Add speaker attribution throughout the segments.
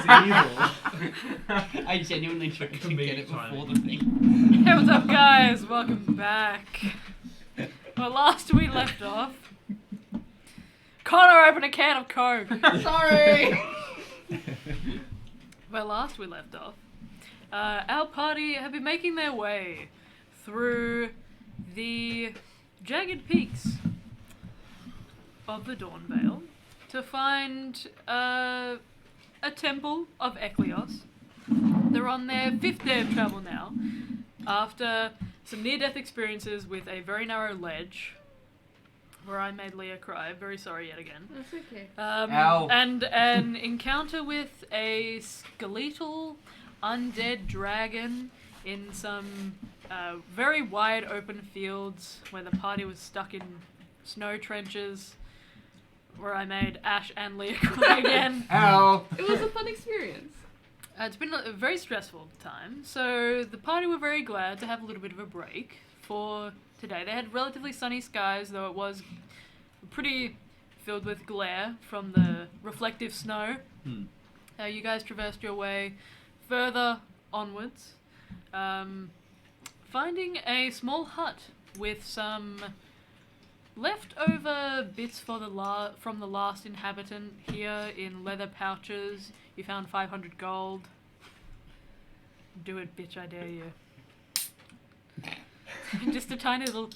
Speaker 1: evil. I genuinely tried to get it before the thing.
Speaker 2: Hey, what's up, guys? Welcome back. Well, last we left off, Connor opened a can of Coke.
Speaker 1: Sorry!
Speaker 2: Well, last we left off, our party had been making their way through the jagged peaks of the Dawnvale to find a temple of Eklios. They're on their 5th day of travel now, after some near-death experiences with a very narrow ledge, where I made Leah cry. Very sorry yet again.
Speaker 3: That's okay.
Speaker 1: Ow.
Speaker 2: And an encounter with a skeletal undead dragon in some very wide open fields where the party was stuck in snow trenches, where I made Ash and Leah cry again.
Speaker 1: Ow.
Speaker 3: It was a fun experience.
Speaker 2: It's been a very stressful time, so the party were very glad to have a little bit of a break for today. They had relatively sunny skies, though it was pretty filled with glare from the reflective snow. You guys traversed your way further onwards, finding a small hut with some leftover bits for from the last inhabitant here in leather pouches. You found 500 gold. Do it, bitch, I dare you. Just a tiny little...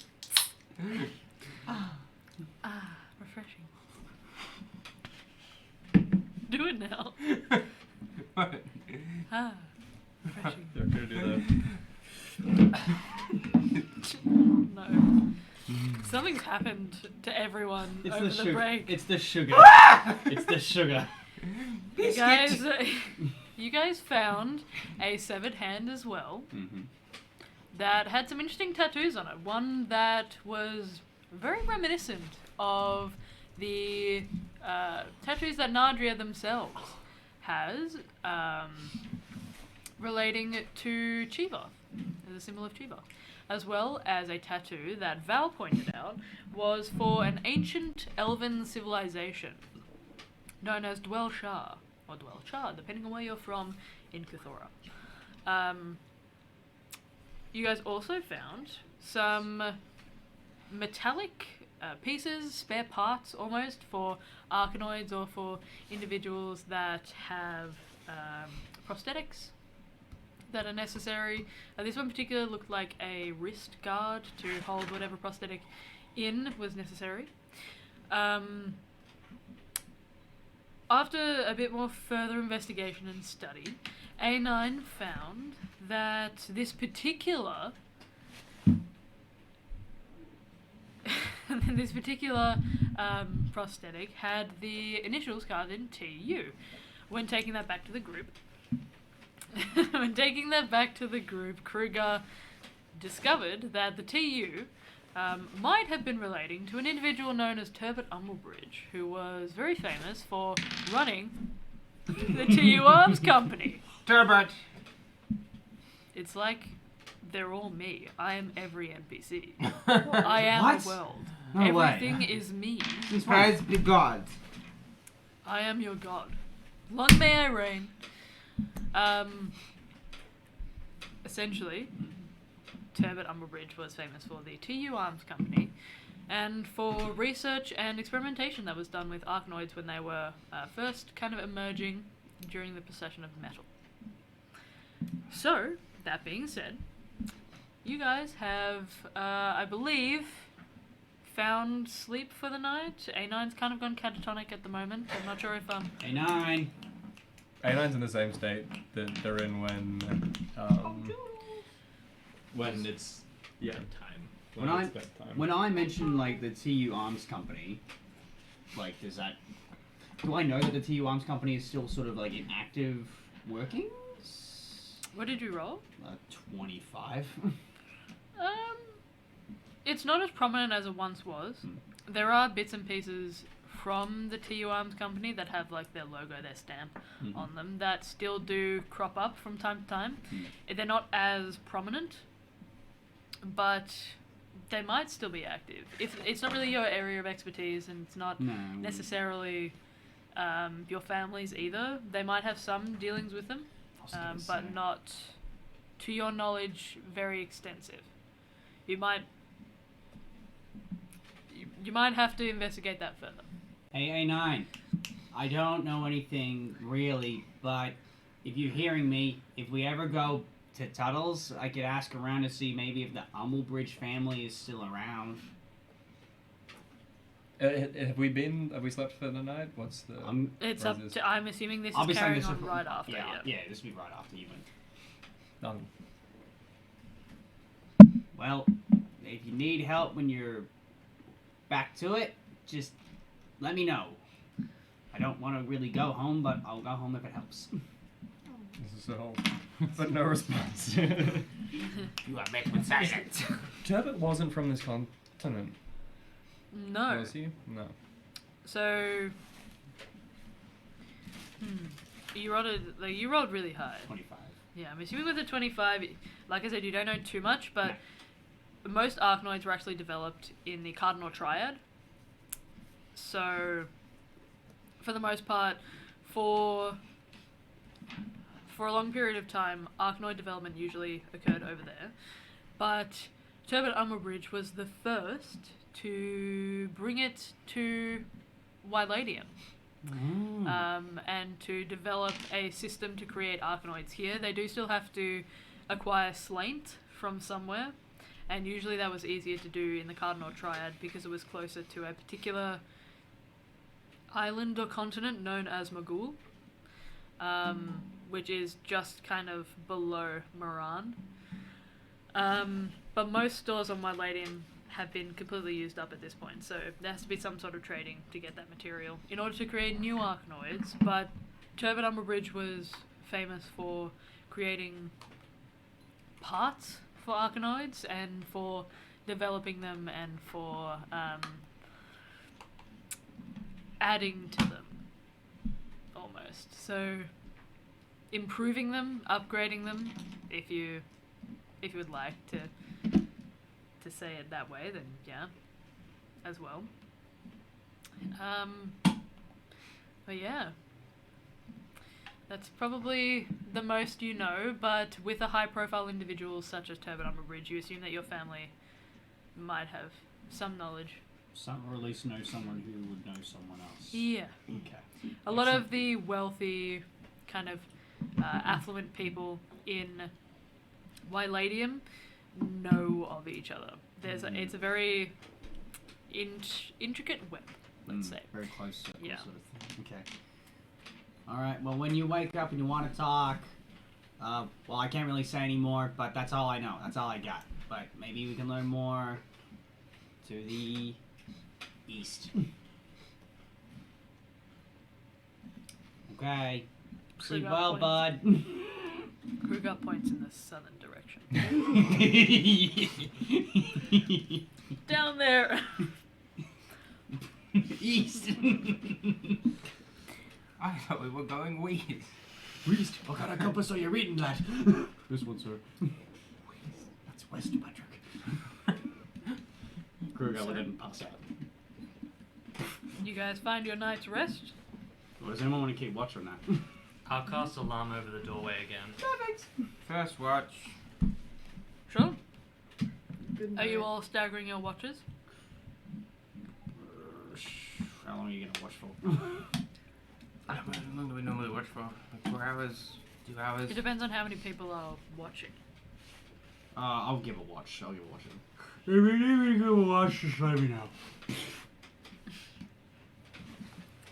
Speaker 2: refreshing. Do it now.
Speaker 1: What?
Speaker 2: Refreshing.
Speaker 4: You're not gonna do that.
Speaker 2: No. Something's happened to everyone
Speaker 1: It's
Speaker 2: over
Speaker 1: the
Speaker 2: the
Speaker 1: sugar.
Speaker 2: break.
Speaker 1: It's the sugar. It's the sugar.
Speaker 2: You guys found a severed hand as well that had some interesting tattoos on it. One that was very reminiscent of the tattoos that Nadria themselves has, relating to Chiva, as a symbol of Chiva, as well as a tattoo that Val pointed out was for an ancient elven civilization known as Dwell Shah, or Dwell Char, depending on where you're from in Kuthora. You guys also found some metallic pieces, spare parts almost, for arcanoids or for individuals that have prosthetics that are necessary. This one in particular looked like a wrist guard to hold whatever prosthetic in was necessary. After a bit more further investigation and study, A9 found that this particular prosthetic had the initials carved in TU. When taking that back to the group, Kruger discovered that the TU might have been relating to an individual known as Turbot Umblebridge, who was very famous for running the TU Arms Company.
Speaker 1: Turbot.
Speaker 2: It's like they're all me. I am every NPC. I am
Speaker 1: What?
Speaker 2: the world.
Speaker 1: No
Speaker 2: Everything
Speaker 1: way.
Speaker 2: is me.
Speaker 1: Inspired to be God.
Speaker 2: I am your god. Long may I reign. Essentially, Turbot Umblebridge was famous for the TU Arms Company and for research and experimentation that was done with Arkanoids when they were first kind of emerging during the procession of metal. So, that being said, you guys have, I believe, found sleep for the night. A9's kind of gone catatonic at the moment. I'm not sure if
Speaker 1: A9.
Speaker 4: A9's in the same state that they're in when it's time.
Speaker 1: When I mention like the TU Arms Company, like do I know that the TU Arms Company is still sort of like in active workings?
Speaker 2: What did you roll?
Speaker 1: 25.
Speaker 2: It's not as prominent as it once was. There are bits and pieces from the TU Arms Company that have like their logo, their stamp on them that still do crop up from time to time. They're not as prominent, but they might still be active. If it's not really your area of expertise and it's not necessarily your families either. They might have some dealings with them, but not, to your knowledge, very extensive. You might have to investigate that further.
Speaker 1: Hey, A9. I don't know anything really, but if you're hearing me, if we ever go to Tuttle's, I could ask around to see maybe if the Umblebridge family is still around.
Speaker 4: Have we slept for the night? What's the...
Speaker 2: It's up to... I'm assuming this
Speaker 1: I'll be
Speaker 2: is
Speaker 1: saying
Speaker 2: carrying
Speaker 1: this
Speaker 2: on right after,
Speaker 1: Yeah, this will be right after you went. Well, if you need help when you're back to it, just let me know. I don't want to really go home, but I'll go home if it helps.
Speaker 4: This is so... but no response.
Speaker 1: You are met with silence.
Speaker 4: Turbot wasn't from this continent.
Speaker 2: No.
Speaker 4: Was he? No.
Speaker 2: So... You rolled really high.
Speaker 1: 25.
Speaker 2: Yeah, I'm assuming with a 25, like I said, you don't know too much, but most Arkanoids were actually developed in the Cardinal Triad. So, for the most part, for a long period of time, Arkanoid development usually occurred over there. But Turbot Umblebridge was the first to bring it to Wyladium. And to develop a system to create Arkanoids here. They do still have to acquire Slaint from somewhere, and usually that was easier to do in the Cardinal Triad because it was closer to a particular island or continent known as Magul, which is just kind of below Moran. But most stores on Wyladium have been completely used up at this point, so there has to be some sort of trading to get that material in order to create new Arkanoids. But Turbot Umblebridge was famous for creating parts for Arkanoids and for developing them and for adding to them, almost. So improving them, upgrading them, if you would like to say it that way, then yeah, as well. But yeah, that's probably the most you know, but with a high-profile individual such as Turbot Umblebridge, you assume that your family might have some knowledge.
Speaker 1: Or at least know someone who would know someone else.
Speaker 2: Yeah.
Speaker 1: Okay.
Speaker 2: A lot of the wealthy, kind of affluent people in Wyladium know of each other. It's a very intricate web, let's say.
Speaker 1: Very close circle
Speaker 2: Yeah.
Speaker 1: sort of thing. Okay. Alright, well when you wake up and you want to talk, well I can't really say anymore, but that's all I know. That's all I got. But maybe we can learn more to the east. Okay. Sleep well, bud.
Speaker 2: Who got points in the southern direction? Down there.
Speaker 1: East.
Speaker 3: I thought we were going west.
Speaker 1: West. What kind of compass are you reading, lad? This one, sir. That's west, Patrick. Kruger will then pass out.
Speaker 2: You guys find your night's rest?
Speaker 1: Well, does anyone want to keep watch on that?
Speaker 5: I'll cast alarm over the doorway again.
Speaker 1: Perfect.
Speaker 3: First watch.
Speaker 2: Sure. Are you all staggering your watches?
Speaker 1: How long are you gonna watch for?
Speaker 3: How long do we normally watch for? Like 4 hours? 2 hours?
Speaker 2: It depends on how many people are watching.
Speaker 1: I'll give a watch. If you need me to give a watch, just let me know.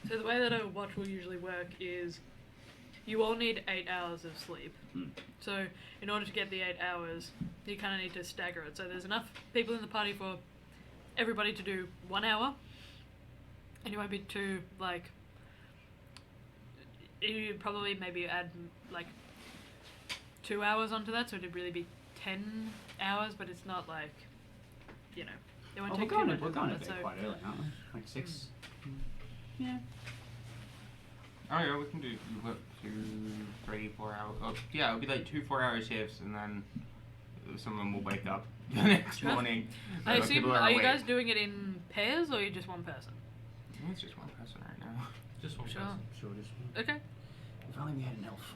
Speaker 2: So the way that a watch will usually work is you all need 8 hours of sleep. So in order to get the 8 hours, you kind of need to stagger it. So there's enough people in the party for everybody to do 1 hour, and you won't be too, like, you probably maybe add like 2 hours onto that, so it'd really be 10 hours, but it's not like, you know, it won't take too much.
Speaker 1: We're going to
Speaker 2: of
Speaker 1: bed
Speaker 2: it, so
Speaker 1: quite early, aren't we? Like 6. Yeah.
Speaker 3: Oh yeah, we can do 2, 3, 4 hours. Oh, yeah, it'll be like 2 4-hour shifts, and then someone will wake up the next morning.
Speaker 2: I
Speaker 3: so
Speaker 2: assume,
Speaker 3: people
Speaker 2: are you
Speaker 3: awake.
Speaker 2: guys doing it in pairs, or are you just one person?
Speaker 3: I think it's just one person right now.
Speaker 5: Just one
Speaker 2: Sure.
Speaker 5: person.
Speaker 1: Sure, just
Speaker 2: Okay.
Speaker 1: if only we had an elf.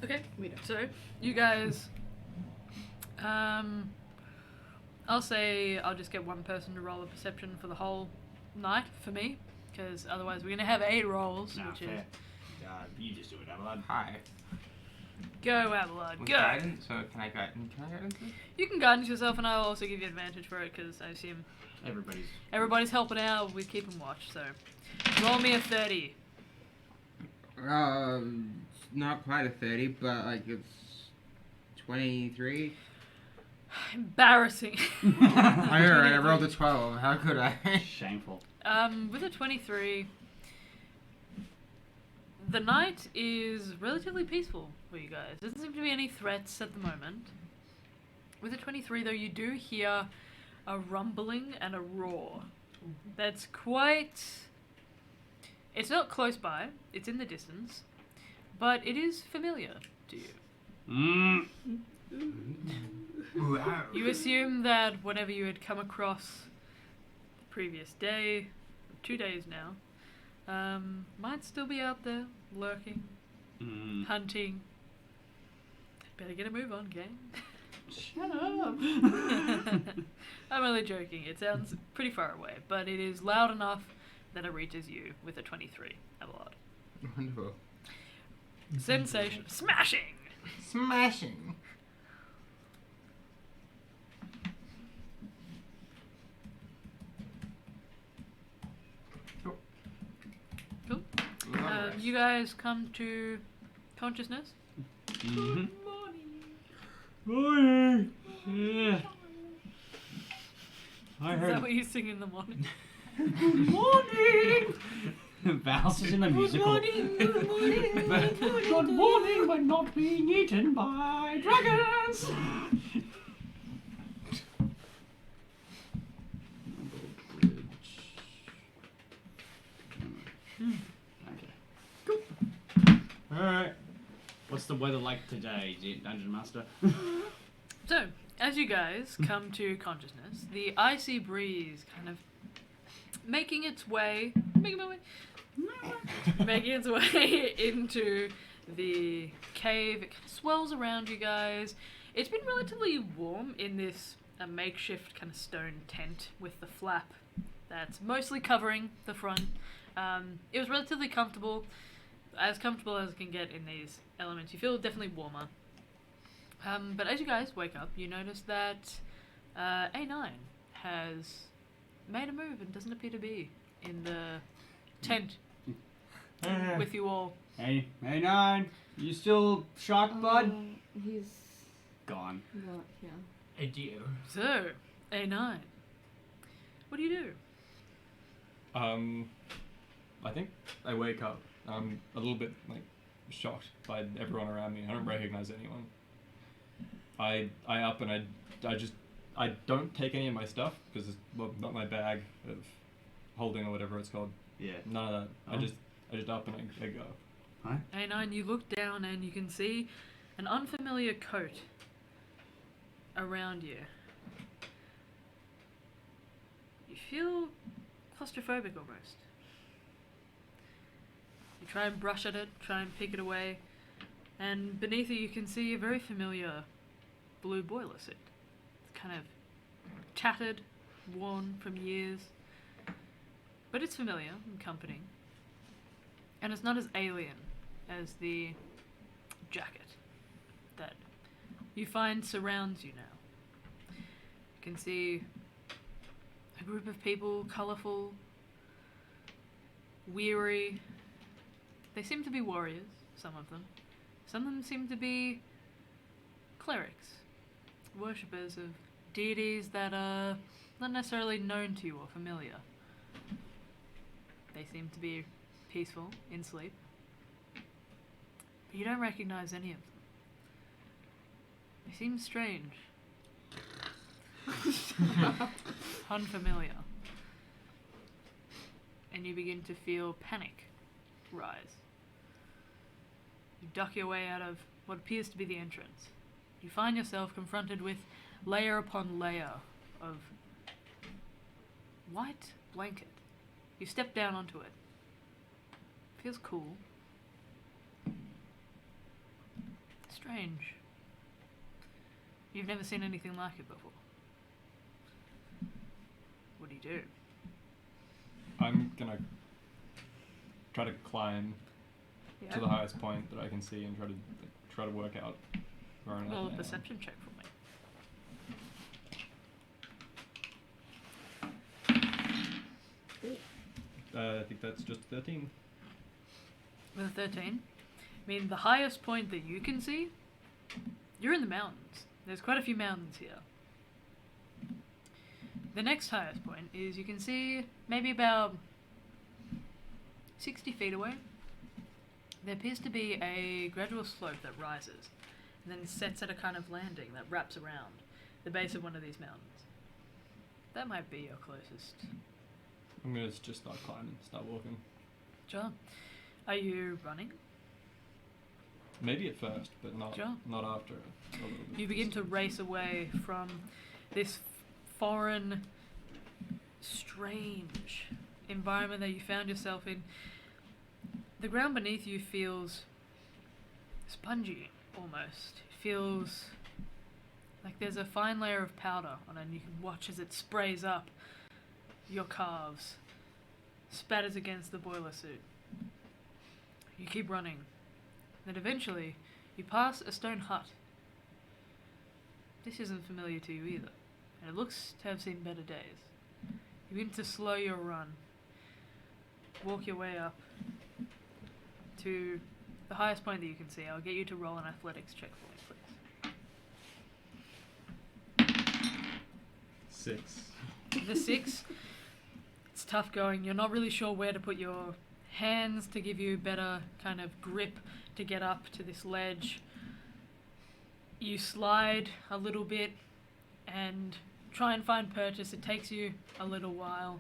Speaker 2: Okay.
Speaker 6: We don't.
Speaker 2: So, you guys, I'll say I'll just get one person to roll a perception for the whole night for me, because otherwise we're gonna have 8 rolls,
Speaker 1: Nah,
Speaker 2: which
Speaker 1: fair.
Speaker 2: is
Speaker 1: You just do it, Avalon.
Speaker 3: Hi.
Speaker 2: go Avalon,
Speaker 3: With
Speaker 2: go.
Speaker 3: guidance, so can I guidance this?
Speaker 2: You can guidance yourself, and I'll also give you advantage for it because I assume everybody's helping out. We keep them watch, so roll me a 30.
Speaker 3: Not quite a 30, but like it's 23.
Speaker 2: Embarrassing.
Speaker 3: Alright, I rolled a 12. How could I?
Speaker 1: Shameful.
Speaker 2: With a 23, the night is relatively peaceful for you guys. There doesn't seem to be any threats at the moment. With a 23, though, you do hear a rumbling and a roar. That's quite... It's not close by, it's in the distance, but it is familiar to you. You assume that whatever you had come across the previous day, 2 days now, might still be out there, lurking, hunting. Better get a move on, gang.
Speaker 1: Shut up.
Speaker 2: I'm only joking. It sounds pretty far away, but it is loud enough that it reaches you with a 23. Abelard.
Speaker 3: Wonderful.
Speaker 2: Sensation. Smashing!
Speaker 3: Smashing.
Speaker 2: Cool.
Speaker 3: Lovely.
Speaker 2: You guys come to consciousness.
Speaker 1: Mm-hmm.
Speaker 2: Morning.
Speaker 1: Yeah. I
Speaker 2: Is
Speaker 1: heard.
Speaker 2: that what you sing in the morning?
Speaker 1: Good morning. Val's is in the musical.
Speaker 6: Good morning.
Speaker 1: Good morning, but not being eaten by dragons. Okay. Cool. All right. What's the weather like today, Dungeon Master?
Speaker 2: So, as you guys come to consciousness, the icy breeze kind of making its way into the cave. It kind of swells around you guys. It's been relatively warm in this makeshift kind of stone tent with the flap that's mostly covering the front. It was relatively comfortable as it can get in these elements. You feel definitely warmer. But as you guys wake up, you notice that A9 has made a move and doesn't appear to be in the tent with you all.
Speaker 1: Hey, A9, you still shocked, bud?
Speaker 6: He's
Speaker 1: Gone.
Speaker 6: not, yeah.
Speaker 5: Adieu.
Speaker 2: So, A9, what do you do?
Speaker 4: I think I wake up. I'm a little bit like shocked by everyone around me. I don't recognize anyone. I up and I don't take any of my stuff because it's not my bag of holding or whatever it's called.
Speaker 1: Yeah.
Speaker 4: None of that.
Speaker 1: Oh.
Speaker 4: I just up and I go.
Speaker 2: A9, you look down and you can see an unfamiliar coat around you. You feel claustrophobic almost. You try and brush at it, try and pick it away, and beneath it you can see a very familiar blue boiler suit. It's kind of tattered, worn from years, but it's familiar and comforting. And it's not as alien as the jacket that you find surrounds you now. You can see a group of people, colourful, weary. They seem to be warriors, some of them. Some of them seem to be clerics, worshippers of deities that are not necessarily known to you or familiar. They seem to be peaceful in sleep, but you don't recognize any of them. They seem strange. Unfamiliar. And you begin to feel panic rise. You duck your way out of what appears to be the entrance. You find yourself confronted with layer upon layer of white blanket. You step down onto it. Feels cool. Strange. You've never seen anything like it before. What do you do?
Speaker 4: I'm gonna try to climb
Speaker 2: Yeah.
Speaker 4: to the highest point that I can see and try to work out where on earth
Speaker 2: Roll a
Speaker 4: I am.
Speaker 2: perception check for me.
Speaker 4: I think that's just 13.
Speaker 2: With a 13. I mean, the highest point that you can see, you're in the mountains. There's quite a few mountains here. The next highest point is you can see maybe about 60 feet away. There appears to be a gradual slope that rises and then sets at a kind of landing that wraps around the base of one of these mountains. That might be your closest.
Speaker 4: I'm gonna just start climbing, start walking.
Speaker 2: Sure. Are you running?
Speaker 4: Maybe at first, but not
Speaker 2: Sure.
Speaker 4: not after a little bit.
Speaker 2: You begin to race away from this foreign, strange environment that you found yourself in. The ground beneath you feels spongy, almost. It feels like there's a fine layer of powder on it, and you can watch as it sprays up your calves, spatters against the boiler suit. You keep running. Then eventually, you pass a stone hut. This isn't familiar to you either, and it looks to have seen better days. You begin to slow your run, walk your way up to the highest point that you can see. I'll get you to roll an athletics check for me, please.
Speaker 4: 6.
Speaker 2: The 6, it's tough going. You're not really sure where to put your hands to give you better kind of grip to get up to this ledge. You slide a little bit and try and find purchase. It takes you a little while.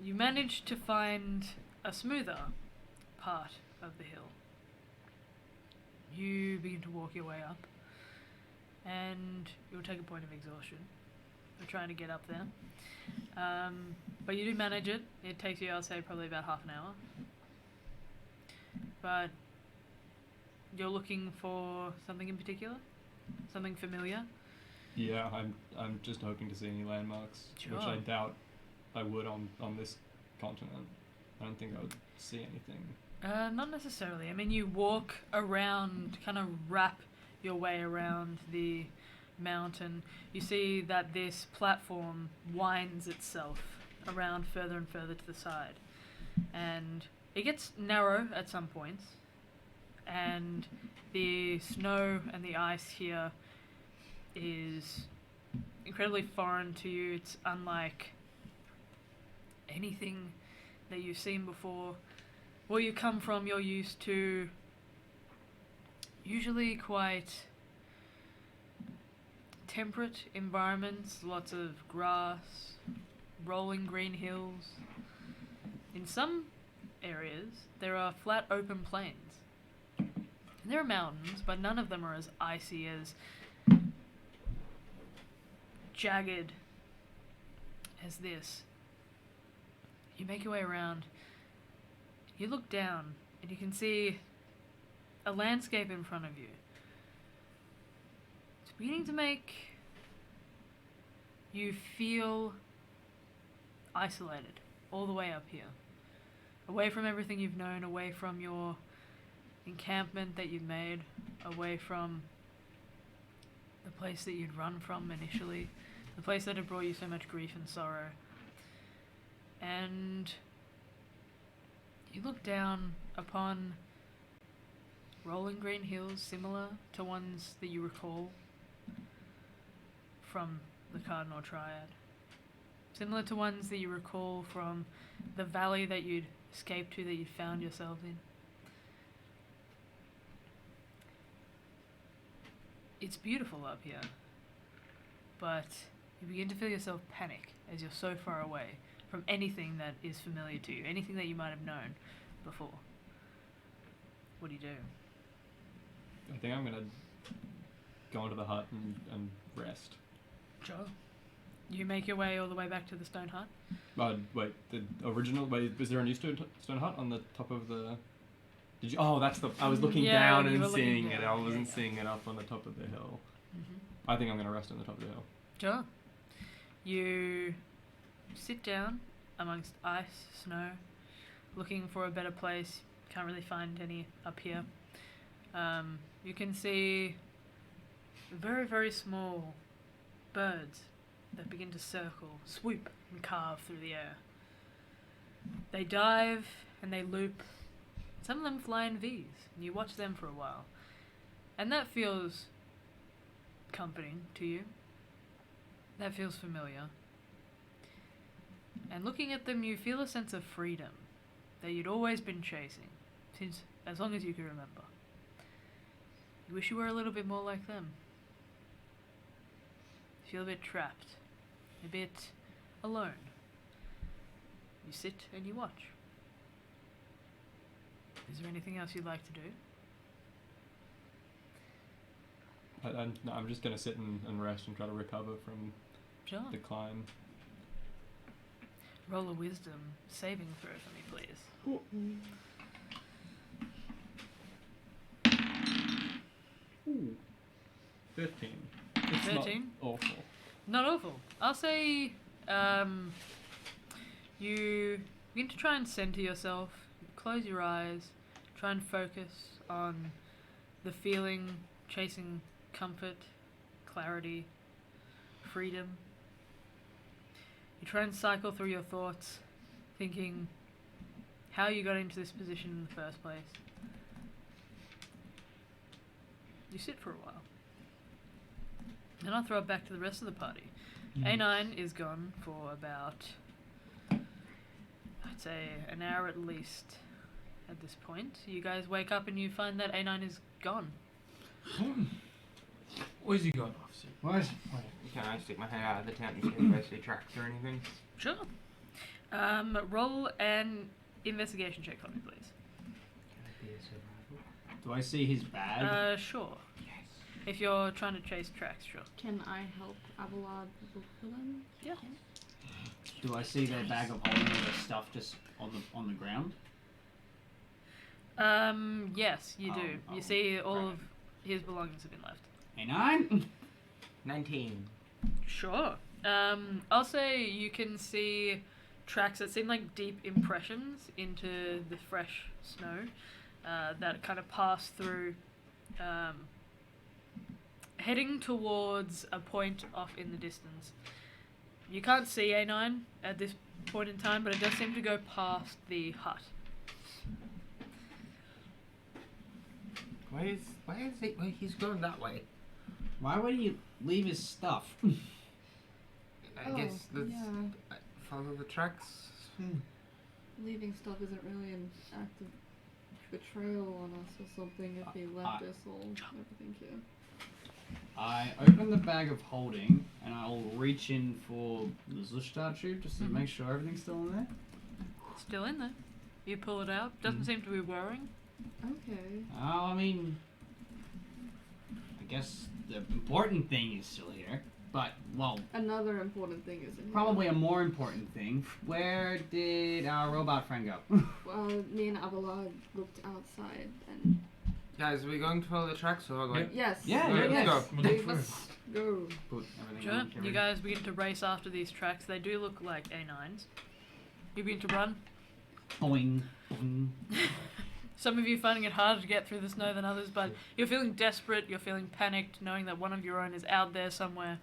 Speaker 2: You manage to find a smoother part of the hill. You begin to walk your way up, and you'll take a point of exhaustion for trying to get up there. But you do manage it. It takes you, I'll say, probably about half an hour. But you're looking for something in particular? Something familiar?
Speaker 4: Yeah, I'm just hoping to see any landmarks, which I
Speaker 2: Sure.
Speaker 4: doubt I would on this continent. I don't think I would see anything.
Speaker 2: Not necessarily. I mean, you walk around, kind of wrap your way around the mountain. You see that this platform winds itself around further and further to the side. And it gets narrow at some points. And the snow and the ice here is incredibly foreign to you. It's unlike anything that you've seen before. Where you come from, you're used to usually quite temperate environments, lots of grass, rolling green hills. In some areas, there are flat open plains. There are mountains, but none of them are as icy, as jagged as this. You make your way around. You look down, and you can see a landscape in front of you. It's beginning to make you feel isolated all the way up here. Away from everything you've known, away from your encampment that you've made, away from the place that you'd run from initially, the place that had brought you so much grief and sorrow. And you look down upon rolling green hills similar to ones that you recall from the Cardinal Triad. Similar to ones that you recall from the valley that you'd escaped to, that you'd found yourselves in. It's beautiful up here, but you begin to feel yourself panic as you're so far away from anything that is familiar to you, anything that you might have known before. What do you do?
Speaker 4: I think I'm gonna go into the hut and rest.
Speaker 2: Sure. You make your way all the way back to the stone hut.
Speaker 4: Wait, the original. Wait, is there a new stone hut on the top of the? Did you? Oh, that's the. I was looking
Speaker 2: Yeah,
Speaker 4: down
Speaker 2: you
Speaker 4: and
Speaker 2: were looking
Speaker 4: seeing it.
Speaker 2: down.
Speaker 4: I wasn't
Speaker 2: Yeah.
Speaker 4: seeing it up on the top of the hill.
Speaker 2: Mm-hmm.
Speaker 4: I think I'm gonna rest on the top of the hill.
Speaker 2: Sure. You sit down amongst ice, snow, looking for a better place. Can't really find any up here. You can see very, very small birds that begin to circle, swoop, and carve through the air. They dive and they loop. Some of them fly in V's, and you watch them for a while. And that feels comforting to you. That feels familiar. And looking at them, you feel a sense of freedom that you'd always been chasing, since as long as you can remember. You wish you were a little bit more like them. You feel a bit trapped, a bit alone. You sit and you watch. Is there anything else you'd like to do?
Speaker 4: No, I'm just gonna sit and rest and try to recover from
Speaker 2: Sure.
Speaker 4: the climb.
Speaker 2: Roll a wisdom saving throw for me, please.
Speaker 4: Ooh. 15. It's
Speaker 2: 13?
Speaker 4: not awful.
Speaker 2: Not awful. I'll say you begin to try and center yourself. Close your eyes. Try and focus on the feeling, chasing comfort, clarity, freedom. You try and cycle through your thoughts, thinking how you got into this position in the first place. You sit for a while. Then I'll throw it back to the rest of the party. A9 is gone for about, I'd say, an hour at least at this point. You guys wake up and you find that A9 is gone.
Speaker 5: Where's he gone, officer?
Speaker 1: What?
Speaker 3: Can I stick my head out of the tent and see if I see tracks or anything?
Speaker 2: Sure. Roll an investigation check for me, please.
Speaker 5: Can it be a survival?
Speaker 1: Do I see his bag?
Speaker 2: Sure.
Speaker 3: Yes.
Speaker 2: If you're trying to chase tracks, sure.
Speaker 6: Can I help Abelard look for them?
Speaker 2: Yeah.
Speaker 1: Do I see their bag of holding with the stuff just on the ground?
Speaker 2: Yes, you do.
Speaker 1: Oh,
Speaker 2: You see all
Speaker 1: right.
Speaker 2: of his belongings have been left.
Speaker 1: A9?
Speaker 3: 19.
Speaker 2: Sure. I'll say you can see tracks that seem like deep impressions into the fresh snow that kind of pass through, heading towards a point off in the distance. You can't see A9 at this point in time, but it does seem to go past the hut.
Speaker 3: Where is he? Well, he's going that way.
Speaker 1: Why would he leave his stuff?
Speaker 3: I guess let's
Speaker 6: yeah.
Speaker 3: follow the tracks.
Speaker 6: Leaving stuff isn't really an act of betrayal on us or something if he left us all everything here.
Speaker 1: I open the bag of holding and I'll reach in for the Zushtar tube just to make sure everything's still in there.
Speaker 2: Still in there. You pull it out. Doesn't seem to be whirring.
Speaker 6: Okay.
Speaker 1: Oh, I mean, I guess the important thing is still here. But, well,
Speaker 6: Another important thing is in here.
Speaker 1: probably a more important thing. Where did our robot friend go?
Speaker 6: Well, me and Abelard looked outside and
Speaker 3: Guys, are we going to follow the tracks or like?
Speaker 6: yes.
Speaker 1: Yeah,
Speaker 3: let's
Speaker 1: yes.
Speaker 3: go.
Speaker 6: Let's go.
Speaker 1: Put everything
Speaker 2: Sure.
Speaker 1: on
Speaker 2: You
Speaker 1: camera.
Speaker 2: guys begin to race after these tracks. They do look like A9s. You begin to run.
Speaker 1: Boing, boing.
Speaker 2: Some of you finding it harder to get through the snow than others, but you're feeling desperate, you're feeling panicked, knowing that one of your own is out there somewhere.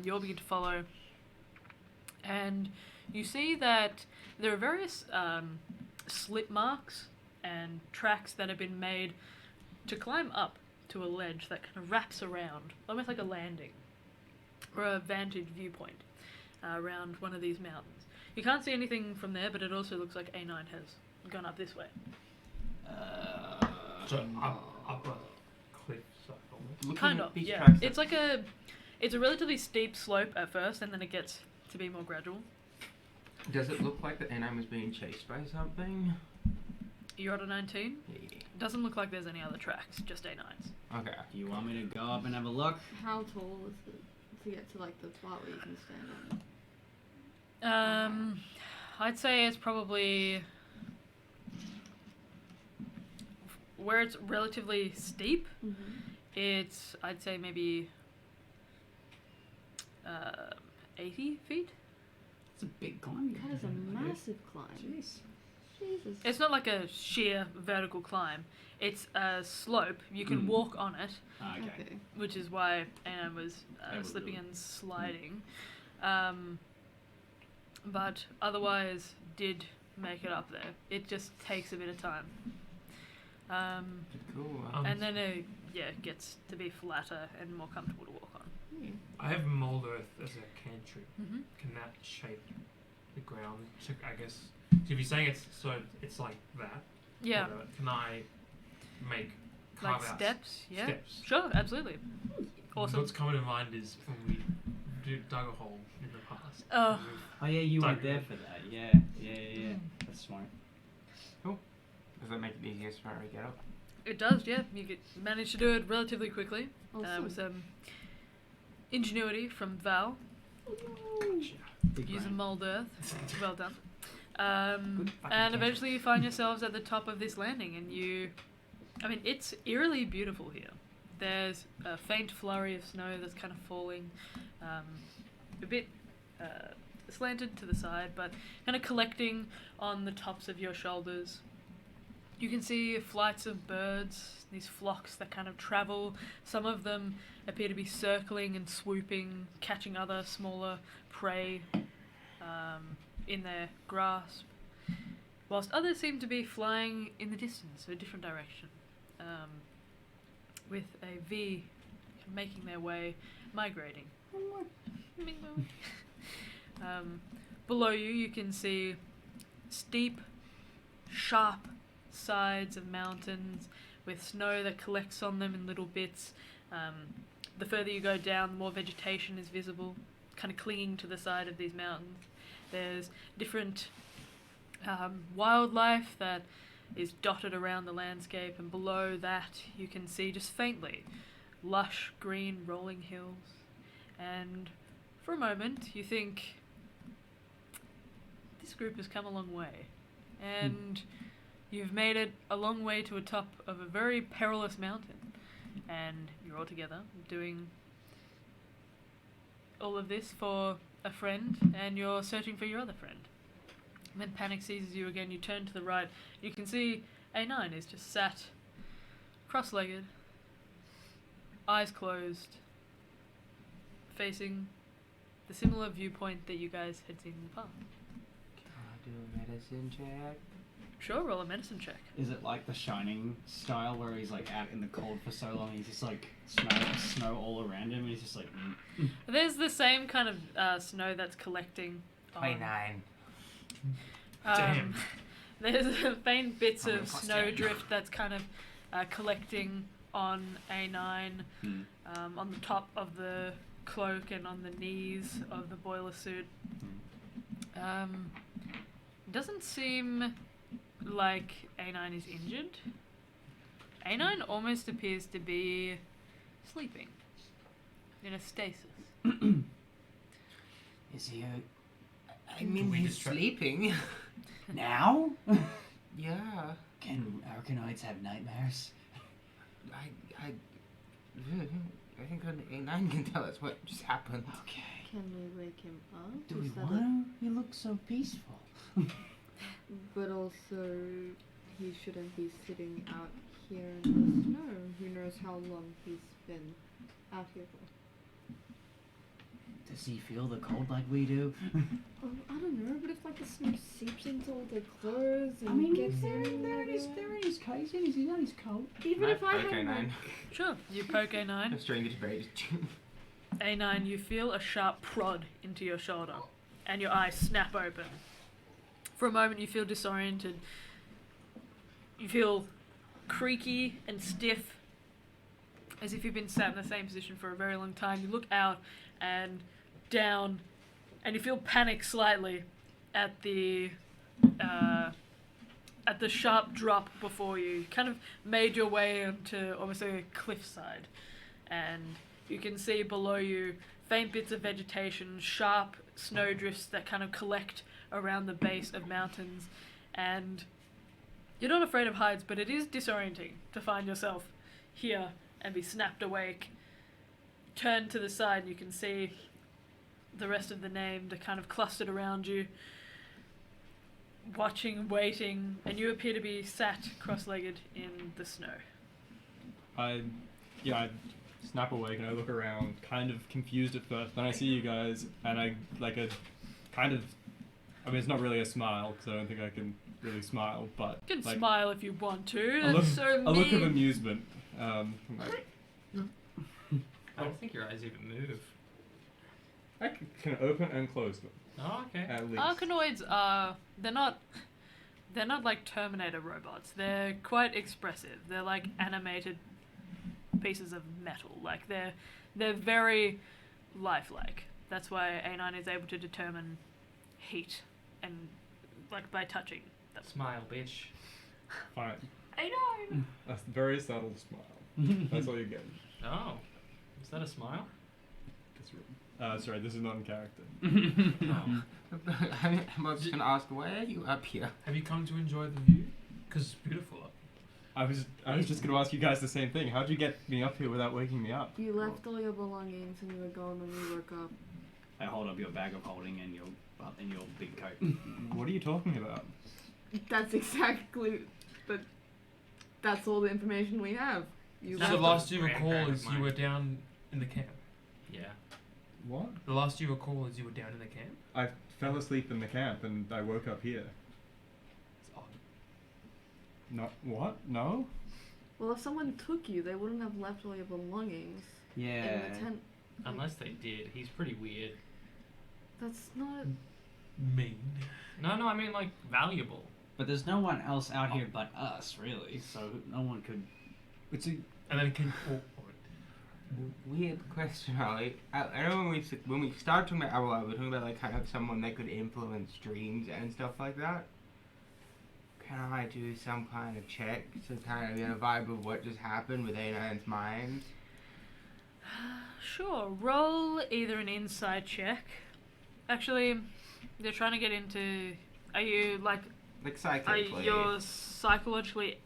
Speaker 2: You all begin to follow. And you see that there are various slip marks and tracks that have been made to climb up to a ledge that kind of wraps around, almost like a landing or a vantage viewpoint around one of these mountains. You can't see anything from there, but it also looks like A9 has gone up this way.
Speaker 5: So up a cliff side almost.
Speaker 3: Looking
Speaker 2: Kind
Speaker 3: at
Speaker 2: of,
Speaker 3: these
Speaker 2: yeah.
Speaker 3: tracks,
Speaker 2: It's like it's a relatively steep slope at first, and then it gets to be more gradual.
Speaker 3: does it look like the N9 was being chased by something?
Speaker 2: You're at a 19.
Speaker 3: Yeah.
Speaker 2: Doesn't look like there's any other tracks, just A9s.
Speaker 3: Okay.
Speaker 1: Do you want me to go up and have a look?
Speaker 6: How tall is it? to get to like the part where you can stand on it?
Speaker 2: I'd say it's probably where it's relatively steep.
Speaker 6: Mm-hmm.
Speaker 2: It's, I'd say, maybe 80 feet.
Speaker 1: It's a big climb.
Speaker 6: That is a massive climb.
Speaker 1: Jeez.
Speaker 6: Jesus.
Speaker 2: It's not like a sheer vertical climb. It's a slope. You can walk on it,
Speaker 1: Okay.
Speaker 2: which is why Anna was
Speaker 4: Able to
Speaker 2: slipping
Speaker 4: do it.
Speaker 2: and sliding. But otherwise did make it up there. It just takes a bit of time.
Speaker 3: Cool.
Speaker 2: And then it gets to be flatter and more comfortable to walk on.
Speaker 5: I have mold earth as a cantrip.
Speaker 2: Mm-hmm.
Speaker 5: Can that shape the ground? So I guess. So if you're saying it's like that.
Speaker 2: Yeah.
Speaker 5: whatever, can I make
Speaker 2: Like
Speaker 5: carve out
Speaker 2: steps, yeah.
Speaker 5: Steps.
Speaker 2: Sure, absolutely. Awesome.
Speaker 5: What's coming to mind is when we dug a hole in the past.
Speaker 2: Oh.
Speaker 1: Oh yeah, you
Speaker 5: Dug
Speaker 1: were there
Speaker 5: it.
Speaker 1: for that. Yeah. That's smart.
Speaker 3: Does that make it easier for her to get up?
Speaker 2: It does, yeah. You manage to do it relatively quickly
Speaker 6: Awesome.
Speaker 2: with some ingenuity from Val.
Speaker 1: Big
Speaker 2: Using
Speaker 1: brain.
Speaker 2: mold earth. Well done.
Speaker 1: Good fucking
Speaker 2: And
Speaker 1: catch.
Speaker 2: eventually you find yourselves at the top of this landing and it's eerily beautiful here. There's a faint flurry of snow that's kind of falling, a bit slanted to the side, but kind of collecting on the tops of your shoulders. You can see flights of birds, these flocks that kind of travel. Some of them appear to be circling and swooping, catching other smaller prey in their grasp, whilst others seem to be flying in the distance, a different direction, with a V making their way, migrating. Below you can see steep, sharp sides of mountains with snow that collects on them in little bits. The further you go down, the more vegetation is visible, kind of clinging to the side of these mountains. There's different wildlife that is dotted around the landscape, and below that you can see just faintly lush green rolling hills. And for a moment you think, this group has come a long way, and you've made it a long way to a top of a very perilous mountain, and you're all together doing all of this for a friend, and you're searching for your other friend. And then panic seizes you again. You turn to the right. You can see A9 is just sat cross-legged, eyes closed, facing the similar viewpoint that you guys had seen in the past.
Speaker 3: Can I do a medicine check?
Speaker 2: Sure, roll a medicine check.
Speaker 1: Is it like the Shining style where he's like out in the cold for so long, he's just like snow all around him, and he's just like.
Speaker 2: There's the same kind of snow that's collecting. On,
Speaker 3: 29.
Speaker 5: Damn.
Speaker 2: There's faint bits
Speaker 3: I'm gonna
Speaker 2: of
Speaker 3: plus
Speaker 2: snow
Speaker 3: 10.
Speaker 2: drift that's kind of collecting on A9, on the top of the cloak and on the knees of the boiler suit. Doesn't seem like A9 is injured. A9 almost appears to be sleeping in a stasis.
Speaker 1: Is he
Speaker 3: I mean,
Speaker 5: we
Speaker 3: he's
Speaker 5: distract-
Speaker 3: sleeping.
Speaker 1: now?
Speaker 3: Yeah.
Speaker 1: Can Arkanoids have nightmares?
Speaker 3: I think an A9 can tell us what just happened.
Speaker 1: Okay.
Speaker 6: Can we wake him up?
Speaker 1: Do we
Speaker 6: Is that
Speaker 1: want to? He looks so peaceful.
Speaker 6: But also, he shouldn't be sitting out here in the snow. Who knows how long he's been out here for?
Speaker 1: Does he feel the cold like we do?
Speaker 6: Oh, I don't know, but if like the snow seeps into all their clothes and gets in
Speaker 1: they're in his case, he's on his coat.
Speaker 6: even if I had
Speaker 3: Okay,
Speaker 6: like,
Speaker 3: 9.
Speaker 2: Sure, you poke A9.
Speaker 3: A stranger to bait.
Speaker 2: A9, you feel a sharp prod into your shoulder, and your eyes snap open. For a moment, you feel disoriented. You feel creaky and stiff, as if you've been sat in the same position for a very long time. You look out and down, and you feel panic slightly at the sharp drop before you. You kind of made your way onto almost like a cliffside, and you can see below you, faint bits of vegetation, sharp snowdrifts that kind of collect around the base of mountains, and you're not afraid of heights, but it is disorienting to find yourself here and be snapped awake. Turn to the side and you can see the rest of the named are kind of clustered around you, watching, waiting, and you appear to be sat cross-legged in the snow.
Speaker 4: I snap awake and I look around, kind of confused at first. Then I see you guys, and I kind of. I mean, it's not really a smile because I don't think I can really smile, but
Speaker 2: You can
Speaker 4: like,
Speaker 2: smile if you want to.
Speaker 4: a
Speaker 2: That's so mean.
Speaker 4: a look of amusement. I'm like,
Speaker 5: I don't think your eyes even move.
Speaker 4: I can open and close them
Speaker 5: Oh, okay.
Speaker 4: at least.
Speaker 2: Arkanoids are they're not like Terminator robots. They're quite expressive. They're like animated pieces of metal. Like they're very lifelike. That's why A9 is able to determine heat and like by touching them.
Speaker 5: Smile, bitch.
Speaker 4: Fine.
Speaker 2: A9.
Speaker 4: A very subtle smile. That's all you get.
Speaker 5: Oh. Is that a smile?
Speaker 4: Sorry, this is not in character.
Speaker 5: Oh.
Speaker 3: I'm just gonna ask, why are you up here?
Speaker 5: Have you come to enjoy the view? Because it's beautiful up.
Speaker 4: I was just gonna ask you guys the same thing. How'd you get me up here without waking me up?
Speaker 6: You left all your belongings and you were gone when you woke up.
Speaker 1: I hold up your bag of holding and your big coat.
Speaker 4: What are you talking about?
Speaker 6: That's exactly, but that's all the information we have. You
Speaker 5: So the
Speaker 6: left.
Speaker 5: last you recall
Speaker 3: grandparent
Speaker 5: is
Speaker 3: of
Speaker 5: you
Speaker 3: mine.
Speaker 5: were down in the camp. Yeah.
Speaker 4: What?
Speaker 5: The last you recall is you were down in the camp.
Speaker 4: I fell asleep in the camp and I woke up here.
Speaker 5: It's odd.
Speaker 4: Not what? No?
Speaker 6: Well, if someone took you, they wouldn't have left all your belongings
Speaker 1: Yeah.
Speaker 6: in the tent.
Speaker 5: Unless they did. He's pretty weird.
Speaker 6: That's not.
Speaker 5: Mean. No, I mean like valuable.
Speaker 1: But there's no one else out here but us, really. So no one could.
Speaker 4: It's a
Speaker 5: And then it can.
Speaker 3: Weird question, Ollie. I know when we started talking about Owl, we're talking about like kind of someone that could influence dreams and stuff like that. Can I do some kind of check to kind of get a vibe of what just happened with A9's mind?
Speaker 2: Sure. Roll either an insight check. Actually, they're trying to get into. Are you like?
Speaker 3: Like
Speaker 2: Are
Speaker 3: psychically.
Speaker 2: you psychologically,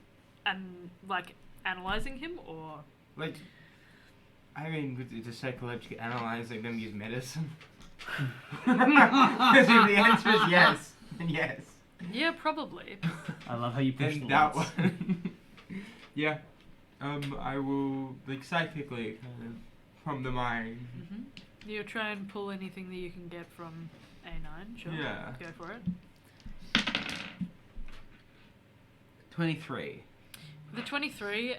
Speaker 2: analyzing him or?
Speaker 3: Like, I mean, does psychologically analyzing them use medicine? Because if the answer is yes, then yes.
Speaker 2: Yeah, probably.
Speaker 1: I love how you push
Speaker 3: Then
Speaker 1: the
Speaker 3: that
Speaker 1: limits.
Speaker 3: one. Yeah. I will, like, psychically, kind of, from the mind.
Speaker 2: Mm-hmm. You try and pull anything that you can get from A9. Sure.
Speaker 3: Yeah.
Speaker 2: Go for it.
Speaker 3: 23.
Speaker 2: The 23,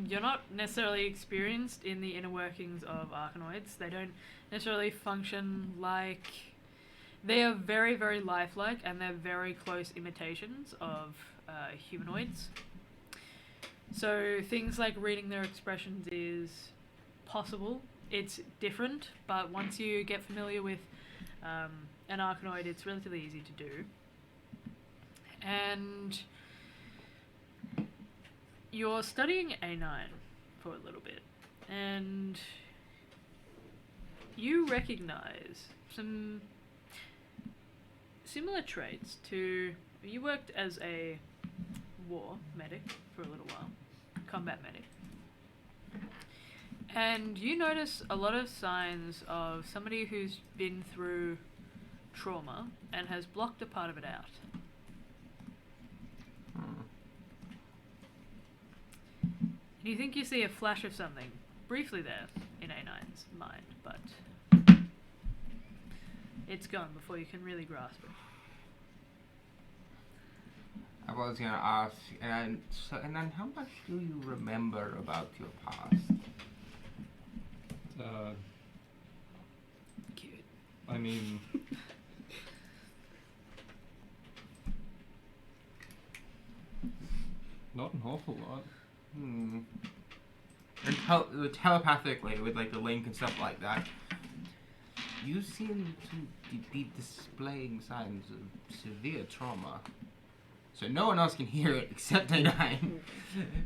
Speaker 2: you're not necessarily experienced in the inner workings of Arkanoids. They don't necessarily function like... They are very, very lifelike, and they're very close imitations of humanoids. So things like reading their expressions is possible. It's different, but once you get familiar with an Arkanoid, it's relatively easy to do. And... You're studying A9 for a little bit, and you recognize some similar traits to... You worked as a war medic for a little while, combat medic, and you notice a lot of signs of somebody who's been through trauma and has blocked a part of it out. You think you see a flash of something briefly there in A9's mind, but it's gone before you can really grasp it.
Speaker 3: I was gonna ask, and then how much do you remember about your past?
Speaker 2: Cute.
Speaker 4: I mean, not an awful lot.
Speaker 3: And telepathically, with like the link and stuff like that, you seem to be displaying signs of severe trauma. So no one else can hear it except A9.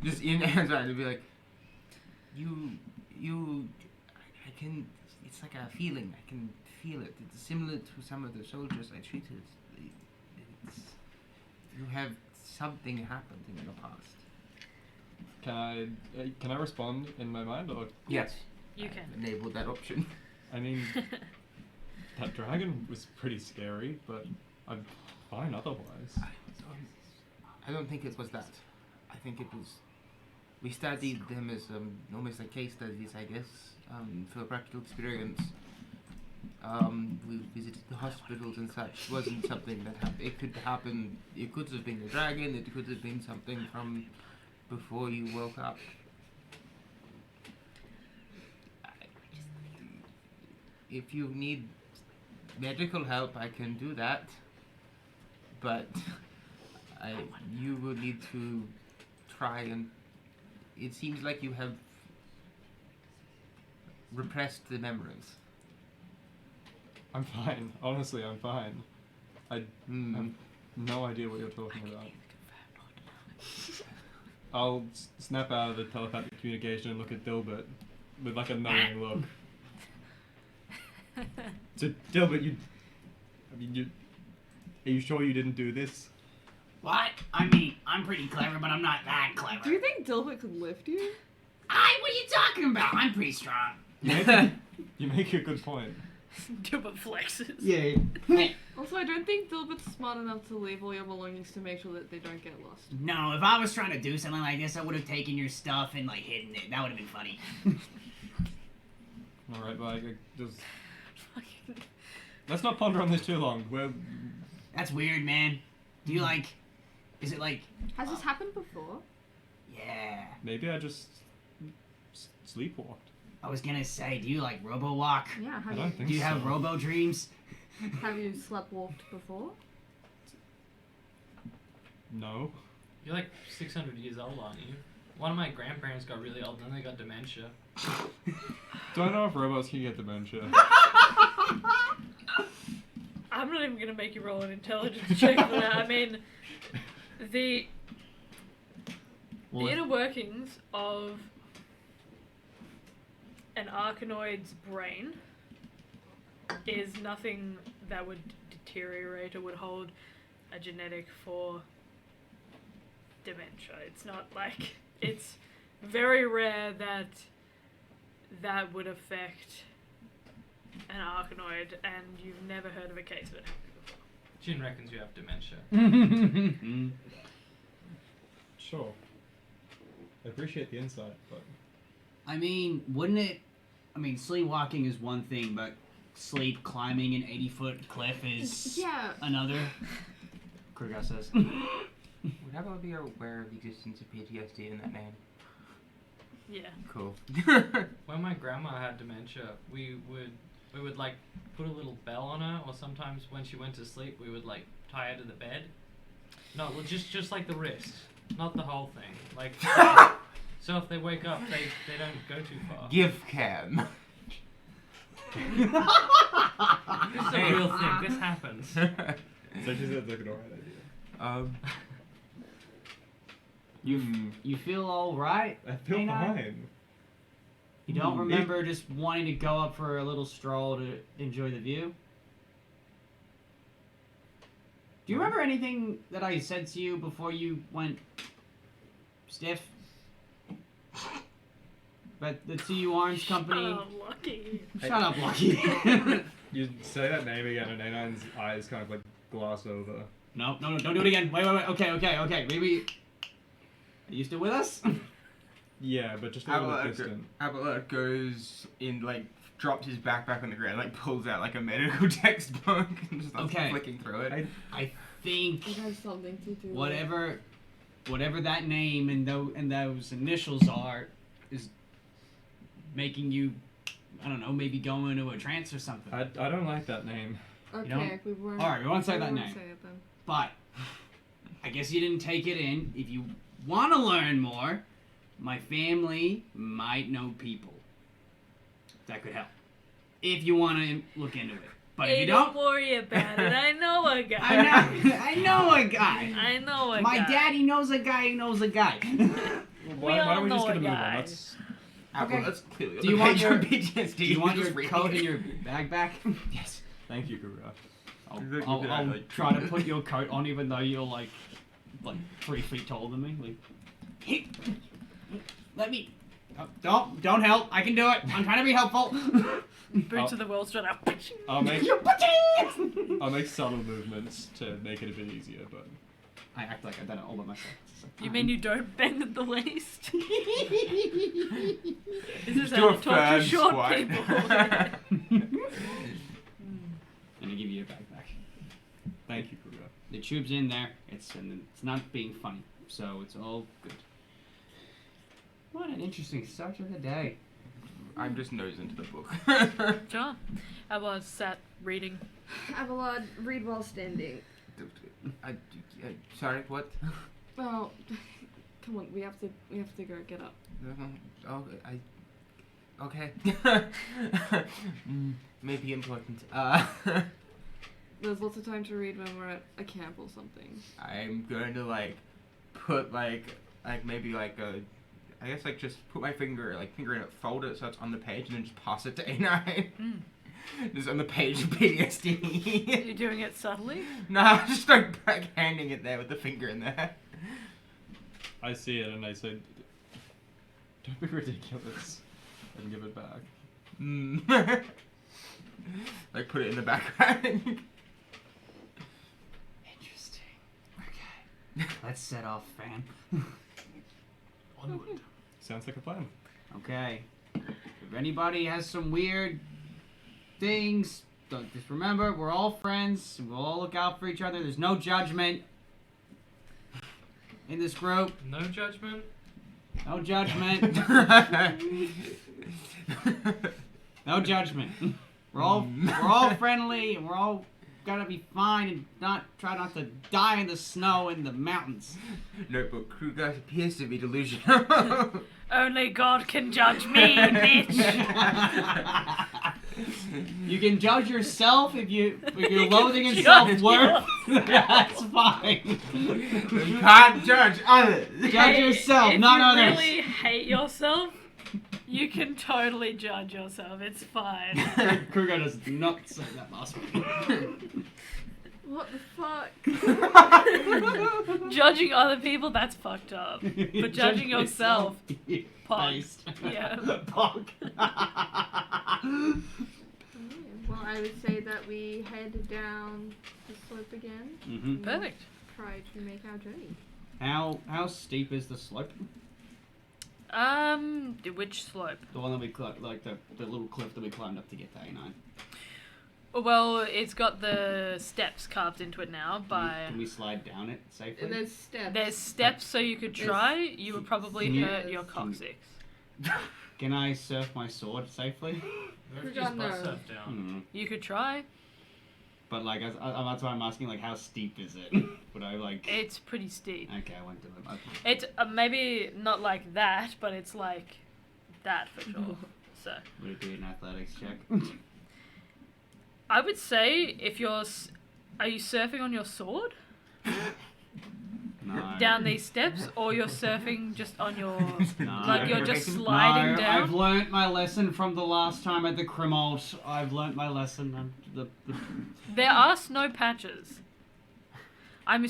Speaker 3: Just in Aaron's mind to be like, I can it's like a feeling. I can feel it. It's similar to some of the soldiers I treated. It's, you have something happened in your past.
Speaker 4: Can I respond in my mind, or
Speaker 3: Yes.
Speaker 2: You
Speaker 3: I've
Speaker 2: can.
Speaker 3: enabled that option.
Speaker 4: I mean, that dragon was pretty scary, but I'm fine otherwise.
Speaker 3: I don't think it was that. I think it was. We studied them as almost like case studies, I guess, for practical experience. We visited the hospitals and such. It wasn't something that happened. It could happen. It could have been a dragon. It could have been something from before you woke up. If you need medical help, I can do that. But you will need to try and. It seems like you have repressed the memories.
Speaker 4: I'm fine. Honestly, I'm fine. I have no idea what you're talking about. I'll snap out of the telepathic communication and look at Dilbert with like a knowing look. So Dilbert, are you sure you didn't do this?
Speaker 1: What? I mean, I'm pretty clever, but I'm not that clever.
Speaker 6: Do you think Dilbert could lift you?
Speaker 1: What are you talking about? I'm pretty strong.
Speaker 4: You make a good point.
Speaker 2: Dilbert flexes.
Speaker 1: Yeah.
Speaker 6: Also, I don't think Dilbert's smart enough to leave all your belongings to make sure that they don't get lost.
Speaker 1: No, if I was trying to do something like this, I would have taken your stuff and like hidden it. That would have been funny.
Speaker 4: All right, but just let's not ponder on this too long.
Speaker 1: That's weird, man. Do you like? Is it like?
Speaker 6: Has this happened before?
Speaker 1: Yeah.
Speaker 4: Maybe I just sleepwalked.
Speaker 1: I was gonna say, do you like robo-walk?
Speaker 6: Yeah,
Speaker 4: I don't think
Speaker 1: Do you
Speaker 4: so.
Speaker 1: have robo-dreams?
Speaker 6: have you sleepwalked before?
Speaker 4: No.
Speaker 5: You're like 600 years old, aren't you? One of my grandparents got really old and then they got dementia.
Speaker 4: Don't know if robots can get dementia.
Speaker 2: I'm not even going to make you roll an intelligence check for that. I mean, the inner workings of an Arkanoid's brain is nothing that would deteriorate or would hold a genetic for dementia. It's not like, it's very rare that would affect an Arkanoid, and you've never heard of a case of it happening before.
Speaker 5: Jin reckons you have dementia.
Speaker 4: Sure. I appreciate the insight, but
Speaker 1: I mean, wouldn't it? I mean, sleepwalking is one thing, but sleep climbing an 80-foot cliff is another. Kurga says.
Speaker 3: Would everyone be aware of the existence of PTSD in that name?
Speaker 2: Yeah.
Speaker 3: Cool.
Speaker 5: When my grandma had dementia, we would like put a little bell on her, or sometimes when she went to sleep, we would like tie her to the bed. No, well, just like the wrist, not the whole thing. Like, so if they wake up, they don't go too far.
Speaker 3: Give cam.
Speaker 5: This is a real thing. This happens.
Speaker 4: so she said like an alright idea.
Speaker 1: You feel all right?
Speaker 4: I feel
Speaker 1: Canine?
Speaker 4: fine.
Speaker 1: You don't remember just wanting to go up for a little stroll to enjoy the view? Do you remember anything that I said to you before you went stiff? But the Two Orange Company.
Speaker 2: Oh, Lucky.
Speaker 1: Shut up, Lucky.
Speaker 4: You say that name again, and A9's eyes kind of like gloss over.
Speaker 1: No, don't do it again. Wait. Okay. Maybe. Are you still with us?
Speaker 4: Yeah, but just a little bit distant.
Speaker 3: Abelard goes in, like, drops his backpack on the ground, like, pulls out, like, a medical textbook and just starts flicking through it.
Speaker 1: I think
Speaker 6: It has something to do
Speaker 1: whatever that name and those initials are is making you, I don't know, maybe go into a trance or something.
Speaker 4: I don't like that name.
Speaker 6: Okay,
Speaker 1: You don't?
Speaker 6: we won't.
Speaker 1: All right, we won't say
Speaker 6: we
Speaker 1: that
Speaker 6: won't
Speaker 1: name.
Speaker 6: Say it then.
Speaker 1: But I guess you didn't take it in. If you want to learn more, my family might know people that could help. If you want to look into it. But if
Speaker 2: Hey,
Speaker 1: you
Speaker 2: don't
Speaker 1: don't,
Speaker 2: worry about it. I know a guy.
Speaker 1: I know a guy.
Speaker 2: I know a
Speaker 1: My
Speaker 2: guy.
Speaker 1: daddy knows a guy who knows a guy.
Speaker 4: Why don't we
Speaker 2: all
Speaker 4: just
Speaker 2: know
Speaker 4: get a
Speaker 2: a
Speaker 4: move on?
Speaker 2: guy.
Speaker 4: Let's
Speaker 1: Okay.
Speaker 3: That's clearly
Speaker 1: Do you want your
Speaker 3: PTSD?
Speaker 1: Do you want
Speaker 3: Just
Speaker 1: your
Speaker 3: reading
Speaker 1: coat
Speaker 3: it.
Speaker 1: and your bag back?
Speaker 3: Yes.
Speaker 4: Thank you, Kruger.
Speaker 1: I'll try to put your coat on even though you're like 3 feet taller than me. Like, hey, let me. Oh, don't help. I can do it. I'm trying to be helpful.
Speaker 2: Boots of the world straight up.
Speaker 4: I'll make
Speaker 1: You're putting.
Speaker 4: I'll make subtle movements to make it a bit easier, but
Speaker 1: I act like I've done it all by myself.
Speaker 2: You mean you don't bend at the waist? This is
Speaker 3: Do
Speaker 2: how
Speaker 3: a
Speaker 2: to talk to
Speaker 3: firm
Speaker 2: short
Speaker 3: squat.
Speaker 2: people.
Speaker 1: And I give you your bag back.
Speaker 4: thank you, Kruger.
Speaker 1: The tube's in there. It's not being funny, so it's all good. What an interesting start to the day.
Speaker 3: I'm just nosing to the book.
Speaker 2: Sure. I was sat reading.
Speaker 6: Avalon, read while standing.
Speaker 3: Sorry, what?
Speaker 6: Oh, come on, we have to go. Get up.
Speaker 3: Oh, okay. Maybe important.
Speaker 6: There's lots of time to read when we're at a camp or something.
Speaker 3: I'm going to put maybe a, I guess just put my finger in it, fold it so it's on the page, and then just pass it to A9. Just on the page of PTSD.
Speaker 2: You're doing it subtly?
Speaker 3: No, just handing it there with the finger in there.
Speaker 4: I see it and I say, don't be ridiculous, and give it back.
Speaker 3: Put it in the background.
Speaker 1: Interesting. Okay. Let's set off, fam.
Speaker 4: Onward. Sounds like a plan.
Speaker 1: Okay. If anybody has some weird things, just remember, we're all friends. We'll all look out for each other. There's no judgment in this group.
Speaker 5: No judgment.
Speaker 1: No judgment. No judgment. We're all friendly, and we're all gonna be fine, and try not to die in the snow in the mountains.
Speaker 3: Notebook Kruger appears to be delusional.
Speaker 2: Only God can judge me, bitch.
Speaker 1: You can judge yourself if you're
Speaker 2: You
Speaker 1: loathing
Speaker 2: can
Speaker 1: in
Speaker 2: judge
Speaker 1: self-worth. That's fine.
Speaker 3: You can't judge others.
Speaker 1: Judge yourself,
Speaker 2: if
Speaker 1: not
Speaker 2: you
Speaker 1: others.
Speaker 2: really hate yourself, you can totally judge yourself. It's fine.
Speaker 1: Kruger does not say that last one.
Speaker 6: What the fuck?
Speaker 2: Judging other people, that's fucked up. But judging yourself, pog.
Speaker 1: Based.
Speaker 2: Yeah.
Speaker 1: Pog.
Speaker 6: Well, I would say that we head down the slope again.
Speaker 1: Mm-hmm.
Speaker 2: Perfect.
Speaker 6: Try to make our journey.
Speaker 1: How steep is the slope?
Speaker 2: Which slope?
Speaker 1: The one that we climbed, the little cliff that we climbed up to get to A9.
Speaker 2: Well, it's got the steps carved into it now by...
Speaker 1: Can we slide down it safely?
Speaker 6: There's steps.
Speaker 2: There's steps so you could try. You would probably
Speaker 1: Can you-
Speaker 2: hurt your coccyx.
Speaker 1: Can I surf my sword safely?
Speaker 5: Or if you
Speaker 6: Forgot
Speaker 5: just butt
Speaker 6: no.
Speaker 5: surf down.
Speaker 2: You could try.
Speaker 1: But that's why I'm asking. How steep is it? Would I
Speaker 2: It's pretty steep.
Speaker 1: Okay, I went to it. Okay.
Speaker 2: It's maybe not like that, but it's like that for sure. So
Speaker 1: Would it be an athletics check?
Speaker 2: I would say if you're, are you surfing on your sword
Speaker 1: No.
Speaker 2: down these steps, or you're surfing just on your,
Speaker 1: No.
Speaker 2: like you're just sliding
Speaker 1: No,
Speaker 2: down?
Speaker 1: I've learnt my lesson from the last time at the Crimalt. I've learnt my lesson.
Speaker 2: There are snow patches. I'm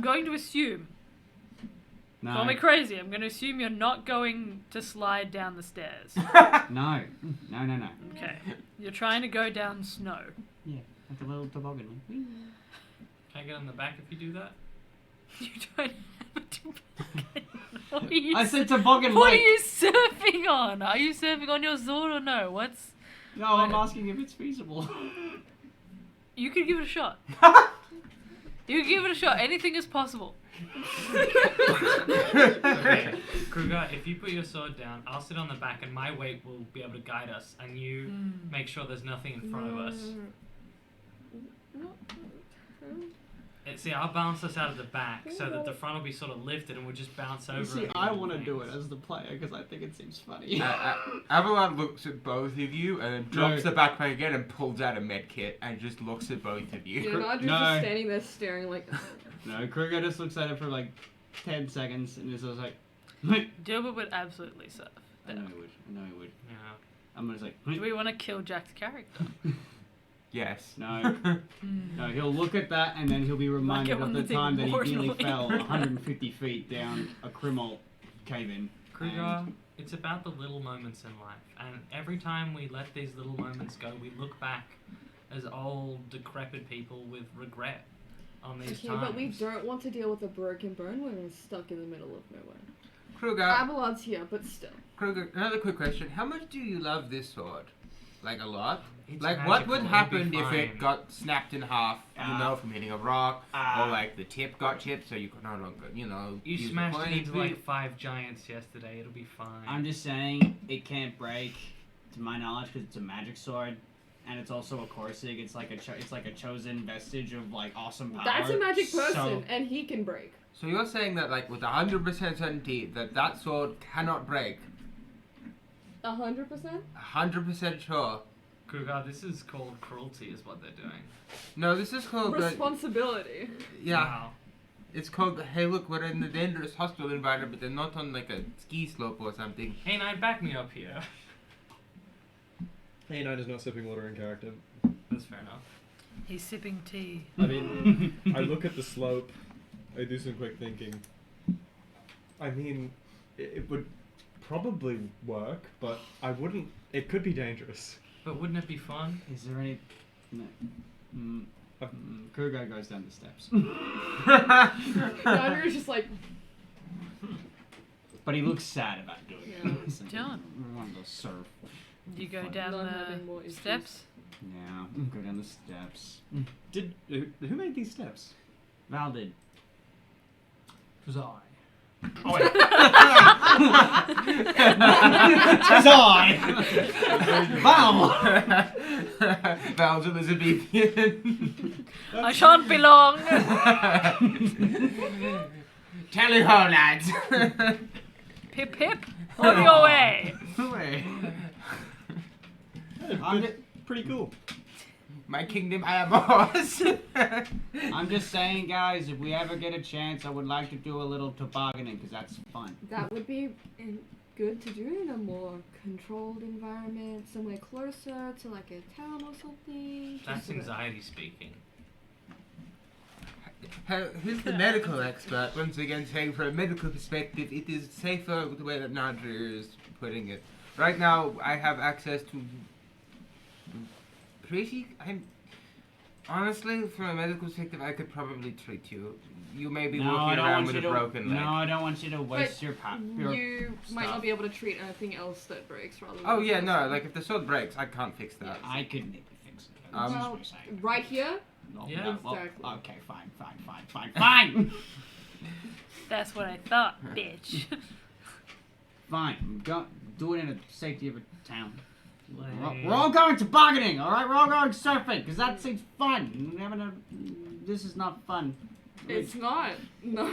Speaker 2: going to assume.
Speaker 1: No.
Speaker 2: Call me crazy. I'm going to assume you're not going to slide down the stairs.
Speaker 1: No. No.
Speaker 2: Okay. You're trying to go down snow.
Speaker 1: Yeah, like a little toboggan.
Speaker 5: Can I get on the back if you do that?
Speaker 2: You don't have a toboggan. What are you
Speaker 1: I said toboggan.
Speaker 2: What are
Speaker 1: like.
Speaker 2: you surfing on? Are you surfing on your sword or no?
Speaker 1: No, I'm asking if it's feasible.
Speaker 2: You could give it a shot. You could give it a shot. Anything is possible.
Speaker 5: Okay, Kruger, if you put your sword down, I'll sit on the back and my weight will be able to guide us, and you make sure there's nothing in front of us. See, I'll bounce us out of the back so that the front will be sort of lifted and we'll just bounce over.
Speaker 1: You see,
Speaker 5: it
Speaker 1: I
Speaker 5: and
Speaker 1: want to do it
Speaker 5: things.
Speaker 1: as the player because I think it seems funny.
Speaker 3: Avalon looks at both of you and then drops
Speaker 1: No.
Speaker 3: the backpack again and pulls out a med kit and just looks at both of you.
Speaker 6: Yeah, Nadra's
Speaker 1: No.
Speaker 6: just standing there staring like.
Speaker 1: No, Kruger just looks at it for 10 seconds and is just like,
Speaker 2: Gilbert would absolutely surf.
Speaker 1: I know he would. I know he would.
Speaker 5: Yeah.
Speaker 1: I'm gonna say,
Speaker 2: Do we want to kill Jack's character?
Speaker 3: Yes.
Speaker 1: no. No, he'll look at that and then he'll be reminded
Speaker 2: one
Speaker 1: of the
Speaker 2: that's
Speaker 1: time that he
Speaker 2: even
Speaker 1: nearly
Speaker 2: more
Speaker 1: fell
Speaker 2: annoying.
Speaker 1: 150 feet down a criminal cave-in.
Speaker 5: Kruger, it's about the little moments in life, and every time we let these little moments go, we look back as old, decrepit people with regret on these
Speaker 6: Okay,
Speaker 5: times.
Speaker 6: but we don't want to deal with a broken bone when we're stuck in the middle of nowhere.
Speaker 3: Kruger,
Speaker 6: Abelard's here, but still.
Speaker 3: Kruger, another quick question. How much do you love this sword? Like, a lot?
Speaker 5: It's
Speaker 3: Like, what
Speaker 5: magical,
Speaker 3: would
Speaker 5: it'll
Speaker 3: happen
Speaker 5: be
Speaker 3: if
Speaker 5: fine.
Speaker 3: it got snapped in half, from hitting a rock,
Speaker 1: Ah.
Speaker 3: or like the tip got chipped so you could no longer,
Speaker 5: You
Speaker 3: use the
Speaker 5: smashed it
Speaker 3: pointy
Speaker 5: into
Speaker 3: bit?
Speaker 5: like 5 giants yesterday. It'll be fine.
Speaker 1: I'm just saying, it can't break, to my knowledge, because it's a magic sword, and it's also a Korsig. It's like a chosen vestige of like awesome power.
Speaker 6: That's a magic person,
Speaker 1: So,
Speaker 6: and he can break.
Speaker 3: So you're saying that, like, with 100% certainty, that sword cannot break?
Speaker 6: 100%?
Speaker 3: 100% sure.
Speaker 5: Kruger, this is called cruelty, is what they're doing.
Speaker 3: No, this is called,
Speaker 6: Responsibility.
Speaker 3: yeah,
Speaker 5: Wow.
Speaker 3: it's called, hey look, we're in a dangerous hostile environment, but they're not on, like, a ski slope or something.
Speaker 5: Hey, Knight, back me up here.
Speaker 4: Hey, Knight is not sipping water in character.
Speaker 5: That's fair enough.
Speaker 2: He's sipping tea.
Speaker 4: I mean, I look at the slope, I do some quick thinking. I mean, it would probably work, but I wouldn't. It could be dangerous.
Speaker 5: But wouldn't it be fun?
Speaker 1: is there any... No. Kruger goes down the steps.
Speaker 6: Yonder just like,
Speaker 1: But he looks sad about doing
Speaker 6: Yeah.
Speaker 1: it. So,
Speaker 2: John.
Speaker 1: we want to surf.
Speaker 2: You go
Speaker 1: Fun.
Speaker 2: down
Speaker 6: Not having more
Speaker 2: the
Speaker 6: issues.
Speaker 2: steps.
Speaker 1: Yeah, go down the steps.
Speaker 4: Did who made these steps?
Speaker 1: Val did.
Speaker 5: It was I.
Speaker 1: Oh wait. Tis I. Val.
Speaker 3: Val's Elizabethan.
Speaker 2: I shan't be long.
Speaker 3: Tally ho, lads.
Speaker 2: Pip pip. On your way.
Speaker 1: Wait.
Speaker 4: Pretty cool.
Speaker 3: My kingdom, I am boss.
Speaker 1: I'm just saying, guys, if we ever get a chance, I would like to do a little tobogganing because that's fun.
Speaker 6: that would be good to do in a more controlled environment, somewhere closer to like a town or something. just
Speaker 5: That's
Speaker 6: so that-
Speaker 5: anxiety speaking.
Speaker 3: Who's the medical expert? Once again, saying from a medical perspective, it is safer the way that Nadri is putting it. Right now, I have access to honestly, from a medical perspective, I could probably treat you. You may be
Speaker 1: No, I
Speaker 3: walking
Speaker 1: don't
Speaker 3: around
Speaker 1: want
Speaker 3: with
Speaker 1: you
Speaker 3: a
Speaker 1: to.
Speaker 3: broken leg.
Speaker 1: No, I don't want you to waste
Speaker 6: But
Speaker 1: your power.
Speaker 6: You might
Speaker 1: stuff.
Speaker 6: not be able to treat anything else that breaks rather than
Speaker 3: Oh yeah,
Speaker 6: this
Speaker 3: no,
Speaker 6: person.
Speaker 3: like if the sword breaks, I can't fix that.
Speaker 1: I could maybe fix it.
Speaker 3: Um,
Speaker 6: Well,
Speaker 1: That's what I'm saying.
Speaker 6: right here?
Speaker 1: No,
Speaker 5: Yeah.
Speaker 1: no, well,
Speaker 6: Exactly.
Speaker 1: okay, fine.
Speaker 2: That's what I thought, bitch.
Speaker 1: Fine. Go do it in the safety of a town.
Speaker 5: Like-
Speaker 1: We're all going tobogganing, all right? We're all going surfing because that seems fun. This is not fun.
Speaker 6: It's not. No.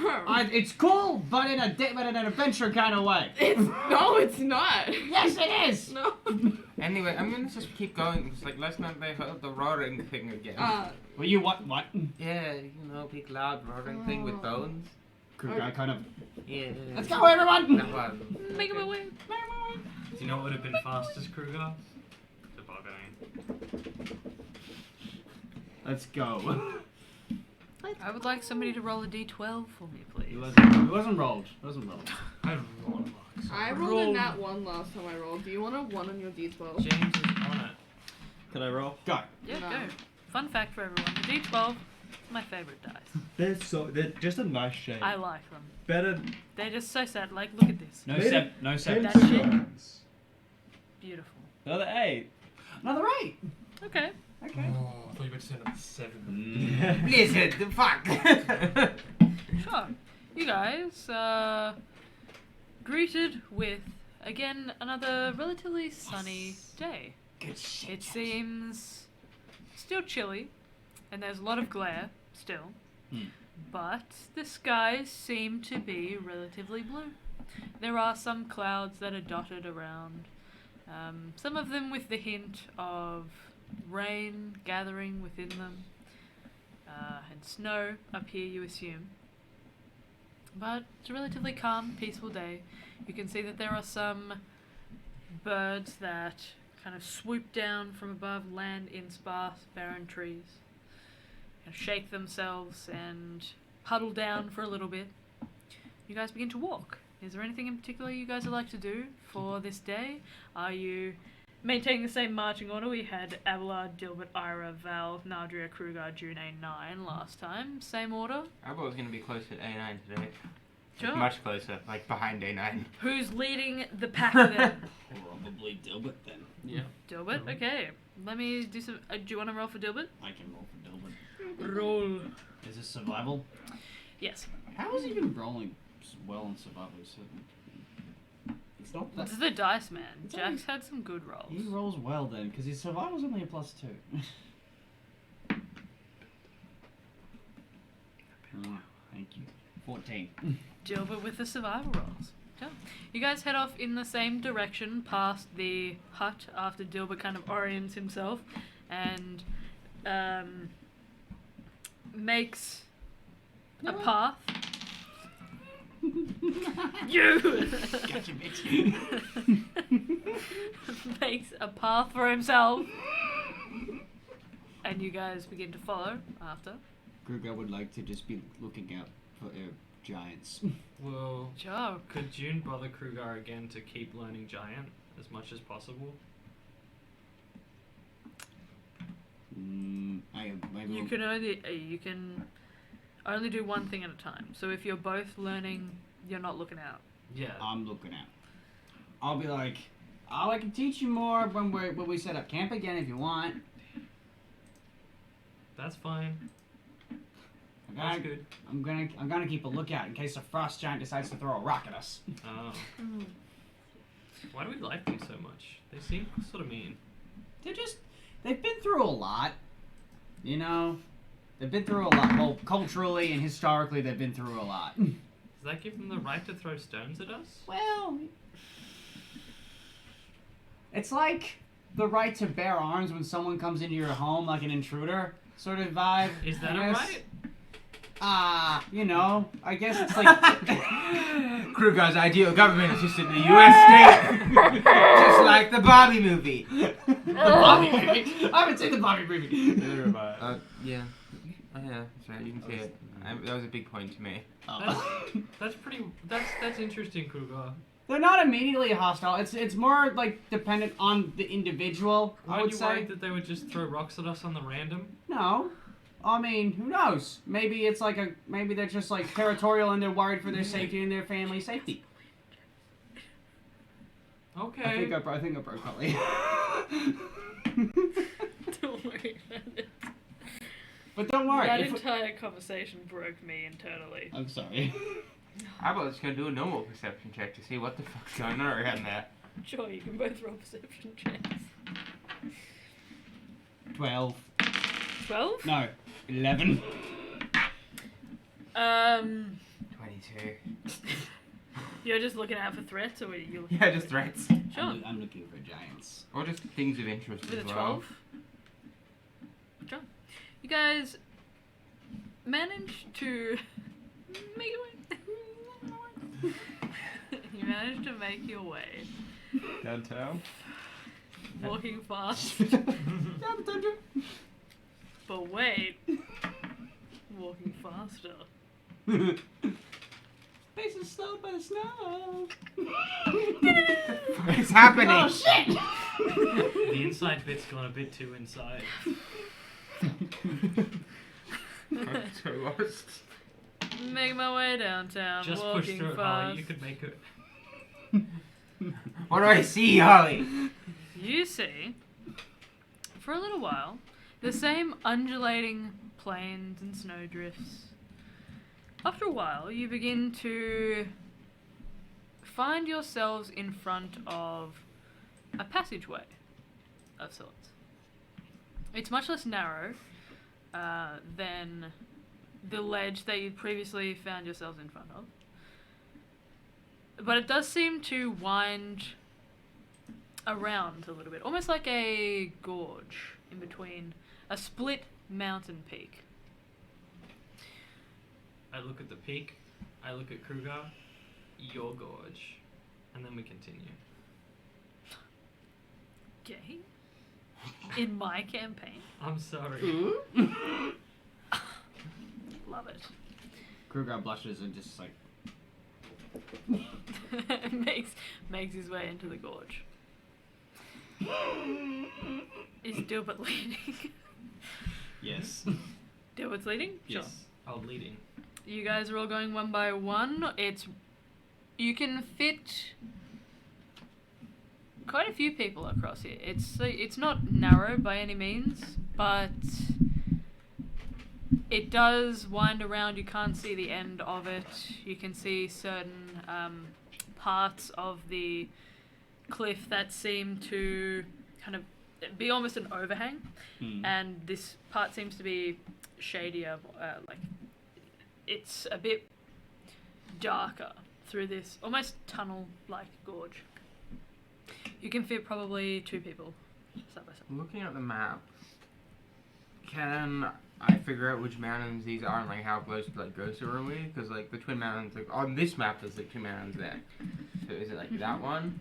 Speaker 1: It's cool, but in an adventure kind of way.
Speaker 6: No, it's not.
Speaker 1: Yes, it is.
Speaker 6: No.
Speaker 3: Anyway, I'm gonna just keep going. It's like last night they heard the roaring thing again.
Speaker 1: Well, you what? What?
Speaker 3: Yeah, you know, big loud roaring thing with bones.
Speaker 1: I kind of.
Speaker 3: Yeah.
Speaker 1: Let's go, everyone.
Speaker 3: That one.
Speaker 2: Make him away.
Speaker 5: Do you know what would have been fastest, Kruger? Tobogganing.
Speaker 1: Let's go.
Speaker 2: I would like somebody to roll a d12 for me, please.
Speaker 1: It wasn't rolled. It wasn't rolled.
Speaker 5: I rolled luck.
Speaker 6: I rolled a nat 1 last time I rolled. Do you want a 1 on your d12?
Speaker 5: James is on it.
Speaker 4: Can I roll?
Speaker 1: Go.
Speaker 2: Yeah,
Speaker 6: No.
Speaker 2: go. Fun fact for everyone: the d12 is my favorite dice.
Speaker 4: They're just a nice shape.
Speaker 2: I like them.
Speaker 4: Better.
Speaker 2: They're just so sad. Like, look at this.
Speaker 1: No
Speaker 4: Maybe-
Speaker 1: seven. No seven.
Speaker 2: That shit.
Speaker 4: Ones.
Speaker 2: Beautiful.
Speaker 4: Another 8.
Speaker 1: Another 8.
Speaker 2: Okay.
Speaker 1: Okay.
Speaker 5: Oh, I thought you were going to say another 7.
Speaker 3: Blizzard, the fuck.
Speaker 2: Sure. You guys, greeted with, again, another relatively sunny day.
Speaker 1: Good shit.
Speaker 2: It seems still chilly, and there's a lot of glare still, but the skies seem to be relatively blue. There are some clouds that are dotted around, some of them with the hint of rain gathering within them, and snow up here, you assume. But it's a relatively calm, peaceful day. You can see that there are some birds that kind of swoop down from above, land in sparse, barren trees, and shake themselves and huddle down for a little bit. You guys begin to walk. Is there anything in particular you guys would like to do for this day? Are you maintaining the same marching order? We had Abelard, Dilbert, Ira, Val, Nardria, Krugar, June A9 last time. Same order?
Speaker 3: Abelard's gonna be close at A9 today.
Speaker 2: Sure.
Speaker 3: Much closer, like behind A9.
Speaker 2: Who's leading the pack then?
Speaker 1: Probably Dilbert then.
Speaker 4: Yeah.
Speaker 2: Dilbert? Okay. Let me do some... do you want to roll for Dilbert?
Speaker 1: I can roll for Dilbert.
Speaker 2: Roll.
Speaker 1: Is this survival?
Speaker 2: Yes.
Speaker 1: How is he even rolling well in survival? It's not that.
Speaker 2: This is the dice man.
Speaker 1: It's
Speaker 2: Jack's had some good rolls.
Speaker 1: He rolls well then, because his survival's only a +2. Thank you. 14.
Speaker 2: Dilbert with the survival rolls. Sure. You guys head off in the same direction past the hut after Dilbert kind of orients himself and makes a path. You!
Speaker 1: Gotcha, bitch.
Speaker 2: Makes a path for himself. And you guys begin to follow after.
Speaker 1: Kruger would like to just be looking out for giants.
Speaker 5: Well,
Speaker 2: Sure.
Speaker 5: could June bother Krugar again to keep learning Giant as much as possible?
Speaker 1: Maybe
Speaker 2: You can only do one thing at a time. So if you're both learning, you're not looking out.
Speaker 5: Yeah.
Speaker 1: I'm looking out. I'll be like, oh, I can teach you more when we set up camp again if you want.
Speaker 5: That's fine.
Speaker 1: Okay?
Speaker 5: That's good.
Speaker 1: I'm gonna keep a lookout in case a frost giant decides to throw a rock at us.
Speaker 5: Oh. Why do we like them so much? They seem sort of mean.
Speaker 1: They've been through a lot. You know? They've been through a lot. Well, culturally and historically, they've been through a lot.
Speaker 5: Does that give them the right to throw stones at us?
Speaker 1: Well, it's like the right to bear arms when someone comes into your home like an intruder sort of vibe.
Speaker 5: Is that
Speaker 1: I
Speaker 5: a
Speaker 1: guess.
Speaker 5: right?
Speaker 1: You know, I guess it's like...
Speaker 3: Krugar's ideal government is just in the U.S. state. Just like the Bobby movie.
Speaker 1: The Bobby movie? I haven't seen the Bobby movie.
Speaker 4: Neither have I.
Speaker 3: Yeah. Oh, yeah, that's right. You can see it. That was a big point to me.
Speaker 5: That's pretty. That's interesting, Krugar.
Speaker 1: They're not immediately hostile. It's more like dependent on the individual, I
Speaker 5: Weren't
Speaker 1: would
Speaker 5: you
Speaker 1: say.
Speaker 5: worried that they would just throw rocks at us on the random?
Speaker 1: No. I mean, who knows? Maybe it's like maybe they're just like territorial and they're worried for their safety and their family's safety.
Speaker 5: Okay.
Speaker 1: I think I broke Holly.
Speaker 2: Don't worry about it.
Speaker 1: But don't worry.
Speaker 2: That entire conversation broke me internally.
Speaker 1: I'm sorry.
Speaker 3: How about just gonna do a normal perception check to see what the fuck's going on around there?
Speaker 2: Sure, you can both roll perception checks.
Speaker 1: 12.
Speaker 2: 12?
Speaker 1: No. 11.
Speaker 3: 22.
Speaker 2: You're just looking out for threats, or are you looking
Speaker 3: Yeah,
Speaker 2: for
Speaker 3: just threats.
Speaker 2: Sure.
Speaker 1: I'm looking for giants.
Speaker 3: Or just things of interest
Speaker 2: With a
Speaker 3: as well.
Speaker 2: 12? Sure. You guys managed to make your way. You managed to make your way.
Speaker 4: Downtown?
Speaker 2: Walking fast. But wait. Walking faster.
Speaker 1: Pace is slowed by the snow.
Speaker 3: What is happening?
Speaker 1: Oh shit!
Speaker 5: The inside bit's gone a bit too inside.
Speaker 3: I'm so lost.
Speaker 2: Make my way downtown.
Speaker 5: Just
Speaker 2: walking
Speaker 5: push through it,
Speaker 2: fast.
Speaker 5: Holly. You could make it.
Speaker 3: What do I see, Holly?
Speaker 2: You see, for a little while, the same undulating plains and snowdrifts. After a while, you begin to find yourselves in front of a passageway of sorts. It's much less narrow than the ledge that you'd previously found yourselves in front of. But it does seem to wind around a little bit, almost like a gorge in between a split mountain peak.
Speaker 5: I look at the peak. I look at Krugar. Your gorge, and then we continue.
Speaker 2: Okay. In my campaign.
Speaker 5: I'm sorry.
Speaker 2: Love it.
Speaker 1: Kruger blushes and just like,
Speaker 2: makes his way into the gorge. Is Dilbert leading?
Speaker 1: yes.
Speaker 2: Dilbert's leading? Sure.
Speaker 1: Yes.
Speaker 5: Oh, leading.
Speaker 2: You guys are all going one by one. You can fit quite a few people across here. It's not narrow by any means, but it does wind around. You can't see the end of it. You can see certain parts of the cliff that seem to kind of be almost an overhang, and this part seems to be shadier, like it's a bit darker through this almost tunnel-like gorge. You can fit probably 2 people side by side.
Speaker 3: Looking at the map, can I figure out which mountains these are and like how close to like Ghost are we? Because like the Twin Mountains, like on this map, there's like 2 mountains there. So is it like that one?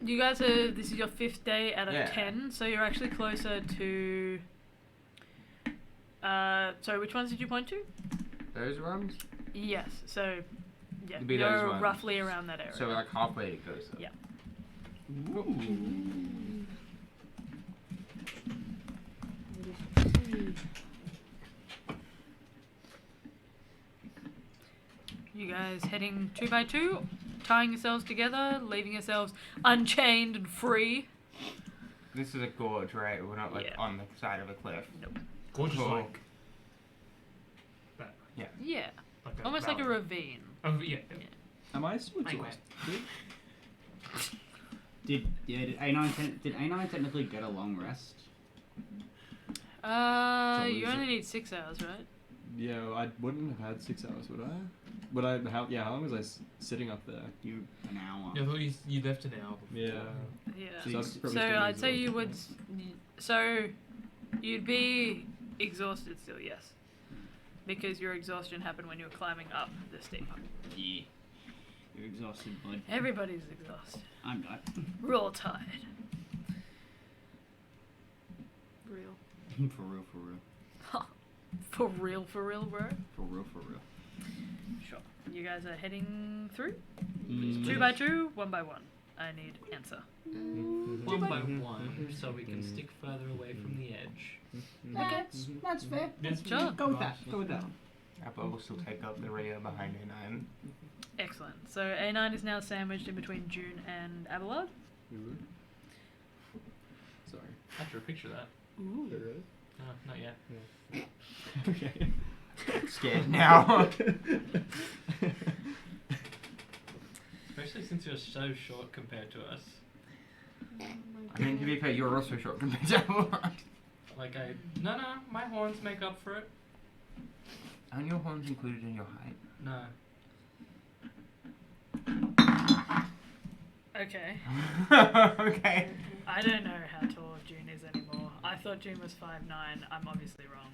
Speaker 2: You guys this is your 5th day out of 10, so you're actually closer to. Sorry, which ones did you point to?
Speaker 3: Those ones?
Speaker 2: Yes, so yeah,
Speaker 3: It'd be those
Speaker 2: you're
Speaker 3: ones.
Speaker 2: roughly around that area.
Speaker 3: So we're like halfway to Ghost.
Speaker 2: Yeah. You guys heading 2 by 2, tying yourselves together, leaving yourselves unchained and free.
Speaker 3: This is a gorge, right? We're not like on the side of a cliff.
Speaker 2: Nope.
Speaker 5: Gorge is
Speaker 3: Cool.
Speaker 5: like that.
Speaker 2: Yeah,
Speaker 5: Like a
Speaker 2: almost like a
Speaker 5: valley.
Speaker 2: ravine.
Speaker 5: Oh yeah.
Speaker 4: Am I still
Speaker 5: Anyway.
Speaker 4: exhausted?
Speaker 1: Did A9 technically get a long rest?
Speaker 2: You only need 6 hours, right?
Speaker 4: Yeah, I wouldn't have had 6 hours, would I? Would I? How long was I sitting up there?
Speaker 1: You an hour.
Speaker 5: Yeah, I thought you left an hour before.
Speaker 4: Yeah.
Speaker 2: Yeah.
Speaker 1: So
Speaker 4: I'd probably
Speaker 2: So
Speaker 4: still be
Speaker 2: I'd say you would.
Speaker 4: exhausted.
Speaker 2: So you'd be exhausted still, yes, because your exhaustion happened when you were climbing up the steep.
Speaker 1: Yeah. You're exhausted, bud.
Speaker 2: Everybody's exhausted.
Speaker 1: I'm not.
Speaker 2: We're all tired. Real.
Speaker 1: For real, for real.
Speaker 2: For real, bro.
Speaker 1: For real, for real.
Speaker 2: Sure. You guys are heading through?
Speaker 1: Mm.
Speaker 2: 2 by 2, 1 by 1. I need answer.
Speaker 5: 1 by 1, so we can stick further away from the edge.
Speaker 1: That's fair.
Speaker 5: Yes,
Speaker 2: Sure.
Speaker 1: Go with that. Go with that.
Speaker 3: Apple will still take up the rear behind A9.
Speaker 2: Excellent. So A9 is now sandwiched in between June and Abelard.
Speaker 4: Ooh. Sorry.
Speaker 5: I have to picture that.
Speaker 2: Ooh.
Speaker 4: Really?
Speaker 5: No, not yet.
Speaker 4: Okay.
Speaker 3: Scared now.
Speaker 5: Especially since you're so short compared to us.
Speaker 3: I mean, to be fair, you're also short compared to Apple.
Speaker 5: Like no, my horns make up for it.
Speaker 3: Aren't your horns included in your height?
Speaker 5: No.
Speaker 2: Okay.
Speaker 3: Okay.
Speaker 2: I don't know how tall June is anymore. I thought June was 5'9". I'm obviously wrong.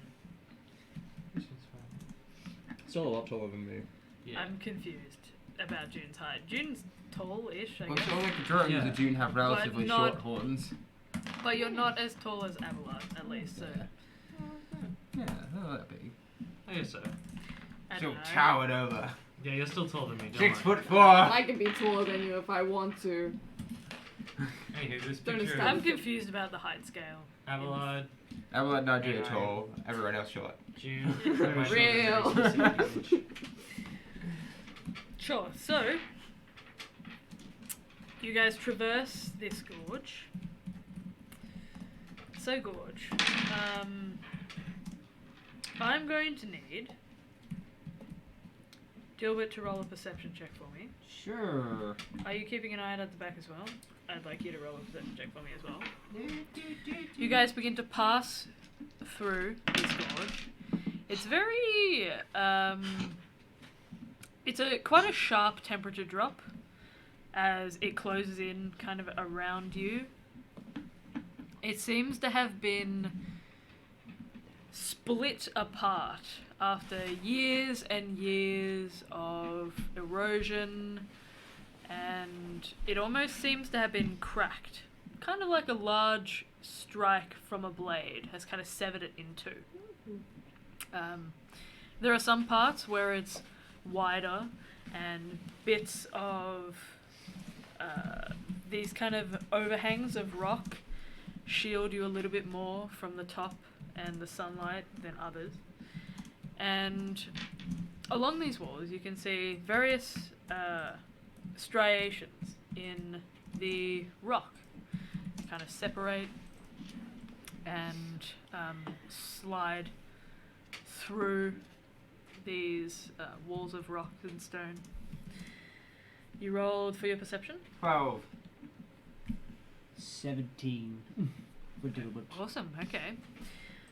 Speaker 5: Which is fine.
Speaker 4: Still a lot taller than me.
Speaker 5: Yeah.
Speaker 2: I'm confused about June's height. June's tall-ish, I
Speaker 3: Well,
Speaker 2: guess.
Speaker 3: so like the drones
Speaker 5: Yeah.
Speaker 3: that June have relatively
Speaker 2: not-
Speaker 3: short horns.
Speaker 2: But you're not as tall as Abelard, at least, so...
Speaker 3: Yeah, they're not that big.
Speaker 5: I guess so.
Speaker 2: I
Speaker 3: She'll
Speaker 2: don't know.
Speaker 3: tower it over.
Speaker 5: Yeah, you're still taller than me. Don't
Speaker 3: 6'4".
Speaker 6: I can be taller than you if I want to.
Speaker 5: Anywho, this
Speaker 6: Don't
Speaker 5: picture
Speaker 2: I'm
Speaker 5: of
Speaker 2: confused about the height scale.
Speaker 5: Abelard,
Speaker 3: Abelard not June
Speaker 5: Yeah,
Speaker 3: at all. Everyone else short.
Speaker 5: June.
Speaker 6: Real.
Speaker 2: Sure, so... You guys traverse this gorge. So gorge. I'm going to need Gilbert to roll a perception check for me.
Speaker 1: Sure.
Speaker 2: Are you keeping an eye out at the back as well? I'd like you to roll a perception check for me as well. You guys begin to pass through this gorge. It's very, it's quite a sharp temperature drop as it closes in kind of around you. It seems to have been split apart after years and years of erosion and it almost seems to have been cracked. Kind of like a large strike from a blade has kind of severed it in two. There are some parts where it's wider and bits of these kind of overhangs of rock shield you a little bit more from the top and the sunlight than others. And along these walls you can see various striations in the rock. They kind of separate and slide through these walls of rock and stone. You rolled for your perception?
Speaker 3: 12.
Speaker 1: 17. For Dilbert.
Speaker 2: Awesome, okay.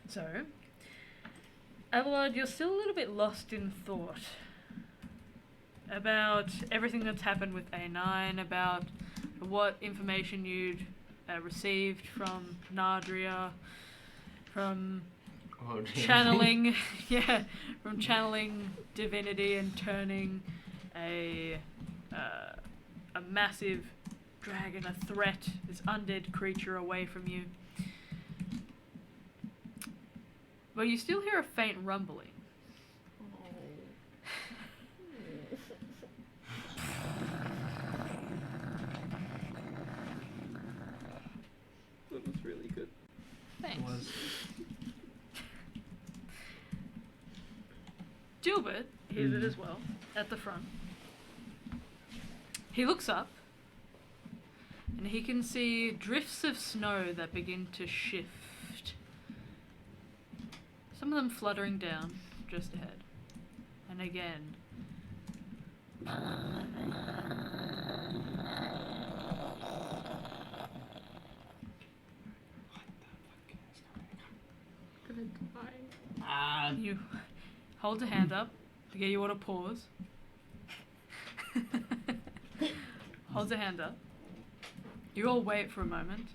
Speaker 2: So, Abelard, you're still a little bit lost in thought about everything that's happened with A9, about what information you'd received from Nardria, from channeling, from channeling divinity and turning a massive dragon, a threat, this undead creature away from you. But you still hear a faint rumbling.
Speaker 4: That was really good.
Speaker 2: Thanks.
Speaker 1: Was.
Speaker 2: Gilbert hears it as well, at the front. He looks up, and he can see drifts of snow that begin to shift. Some of them fluttering down just ahead. And again.
Speaker 6: Gonna die.
Speaker 2: You hold a hand up to get you all to pause. Holds a hand up. You all wait for a moment.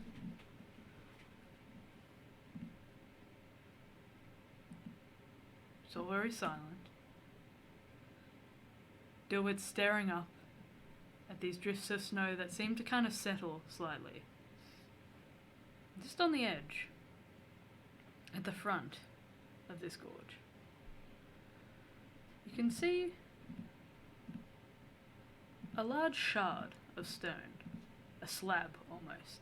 Speaker 2: It's all very silent. Dilbert's staring up at these drifts of snow that seem to kind of settle slightly. Just on the edge, at the front of this gorge, you can see a large shard of stone, a slab almost,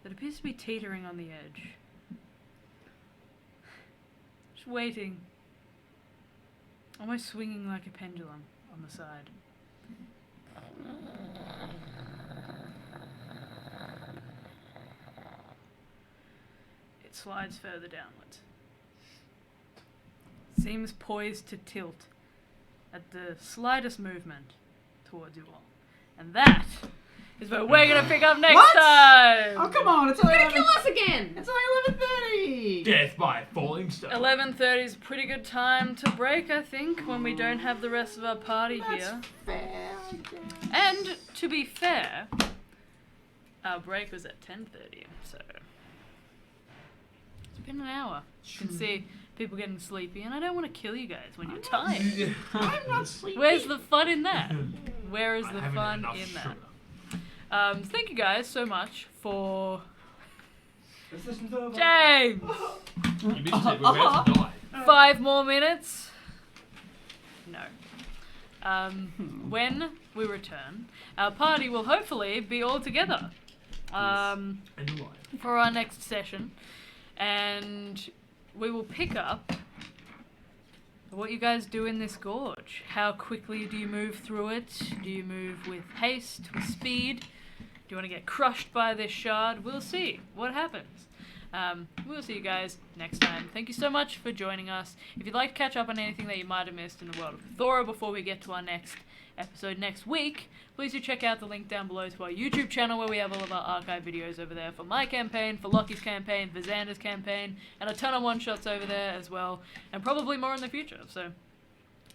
Speaker 2: that appears to be teetering on the edge. Just waiting, almost swinging like a pendulum on the side. It slides further downwards. Seems poised to tilt at the slightest movement towards you all. And that is where we're going to pick up next
Speaker 1: What?
Speaker 2: time!
Speaker 1: Oh, come on, it's only
Speaker 6: Gonna
Speaker 1: 11.
Speaker 6: kill us again!
Speaker 1: It's only 11:30.
Speaker 5: Death by falling stone.
Speaker 2: 11:30 is a pretty good time to break, I think, when we don't have the rest of our party
Speaker 1: That's
Speaker 2: here.
Speaker 1: fair, I guess.
Speaker 2: And, to be fair, our break was at 10:30, so it's been an hour. You can see people getting sleepy, and I don't want to kill you guys when you're tired.
Speaker 1: I'm not sleepy.
Speaker 2: Where's the fun in that? Where is
Speaker 5: I
Speaker 2: the
Speaker 5: haven't
Speaker 2: fun
Speaker 5: enough
Speaker 2: in that?
Speaker 5: sugar.
Speaker 2: Thank you guys so much for
Speaker 4: Resistance over.
Speaker 2: James.
Speaker 5: You missed it. We're about to die.
Speaker 2: 5 more minutes. No. When we return, our party will hopefully be all together
Speaker 5: And alive.
Speaker 2: for our next session, and we will pick up what you guys do in this gorge. How quickly do you move through it? Do you move with haste, with speed? Do you want to get crushed by this shard? We'll see what happens. We'll see you guys next time. Thank you so much for joining us. If you'd like to catch up on anything that you might have missed in the world of Thora before we get to our next episode next week, please do check out the link down below to our YouTube channel where we have all of our archive videos over there for my campaign, for Lockie's campaign, for Xander's campaign, and a ton of one-shots over there as well, and probably more in the future. So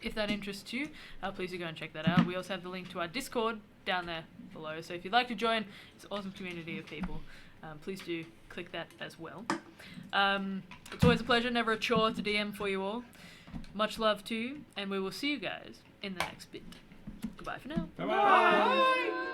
Speaker 2: if that interests you, please do go and check that out. We also have the link to our Discord down there below, so if you'd like to join this awesome community of people, please do click that as well. It's always a pleasure, never a chore to DM for you all. Much love to you, and we will see you guys in the next bit. Goodbye for now.
Speaker 4: Bye-bye.
Speaker 3: Bye.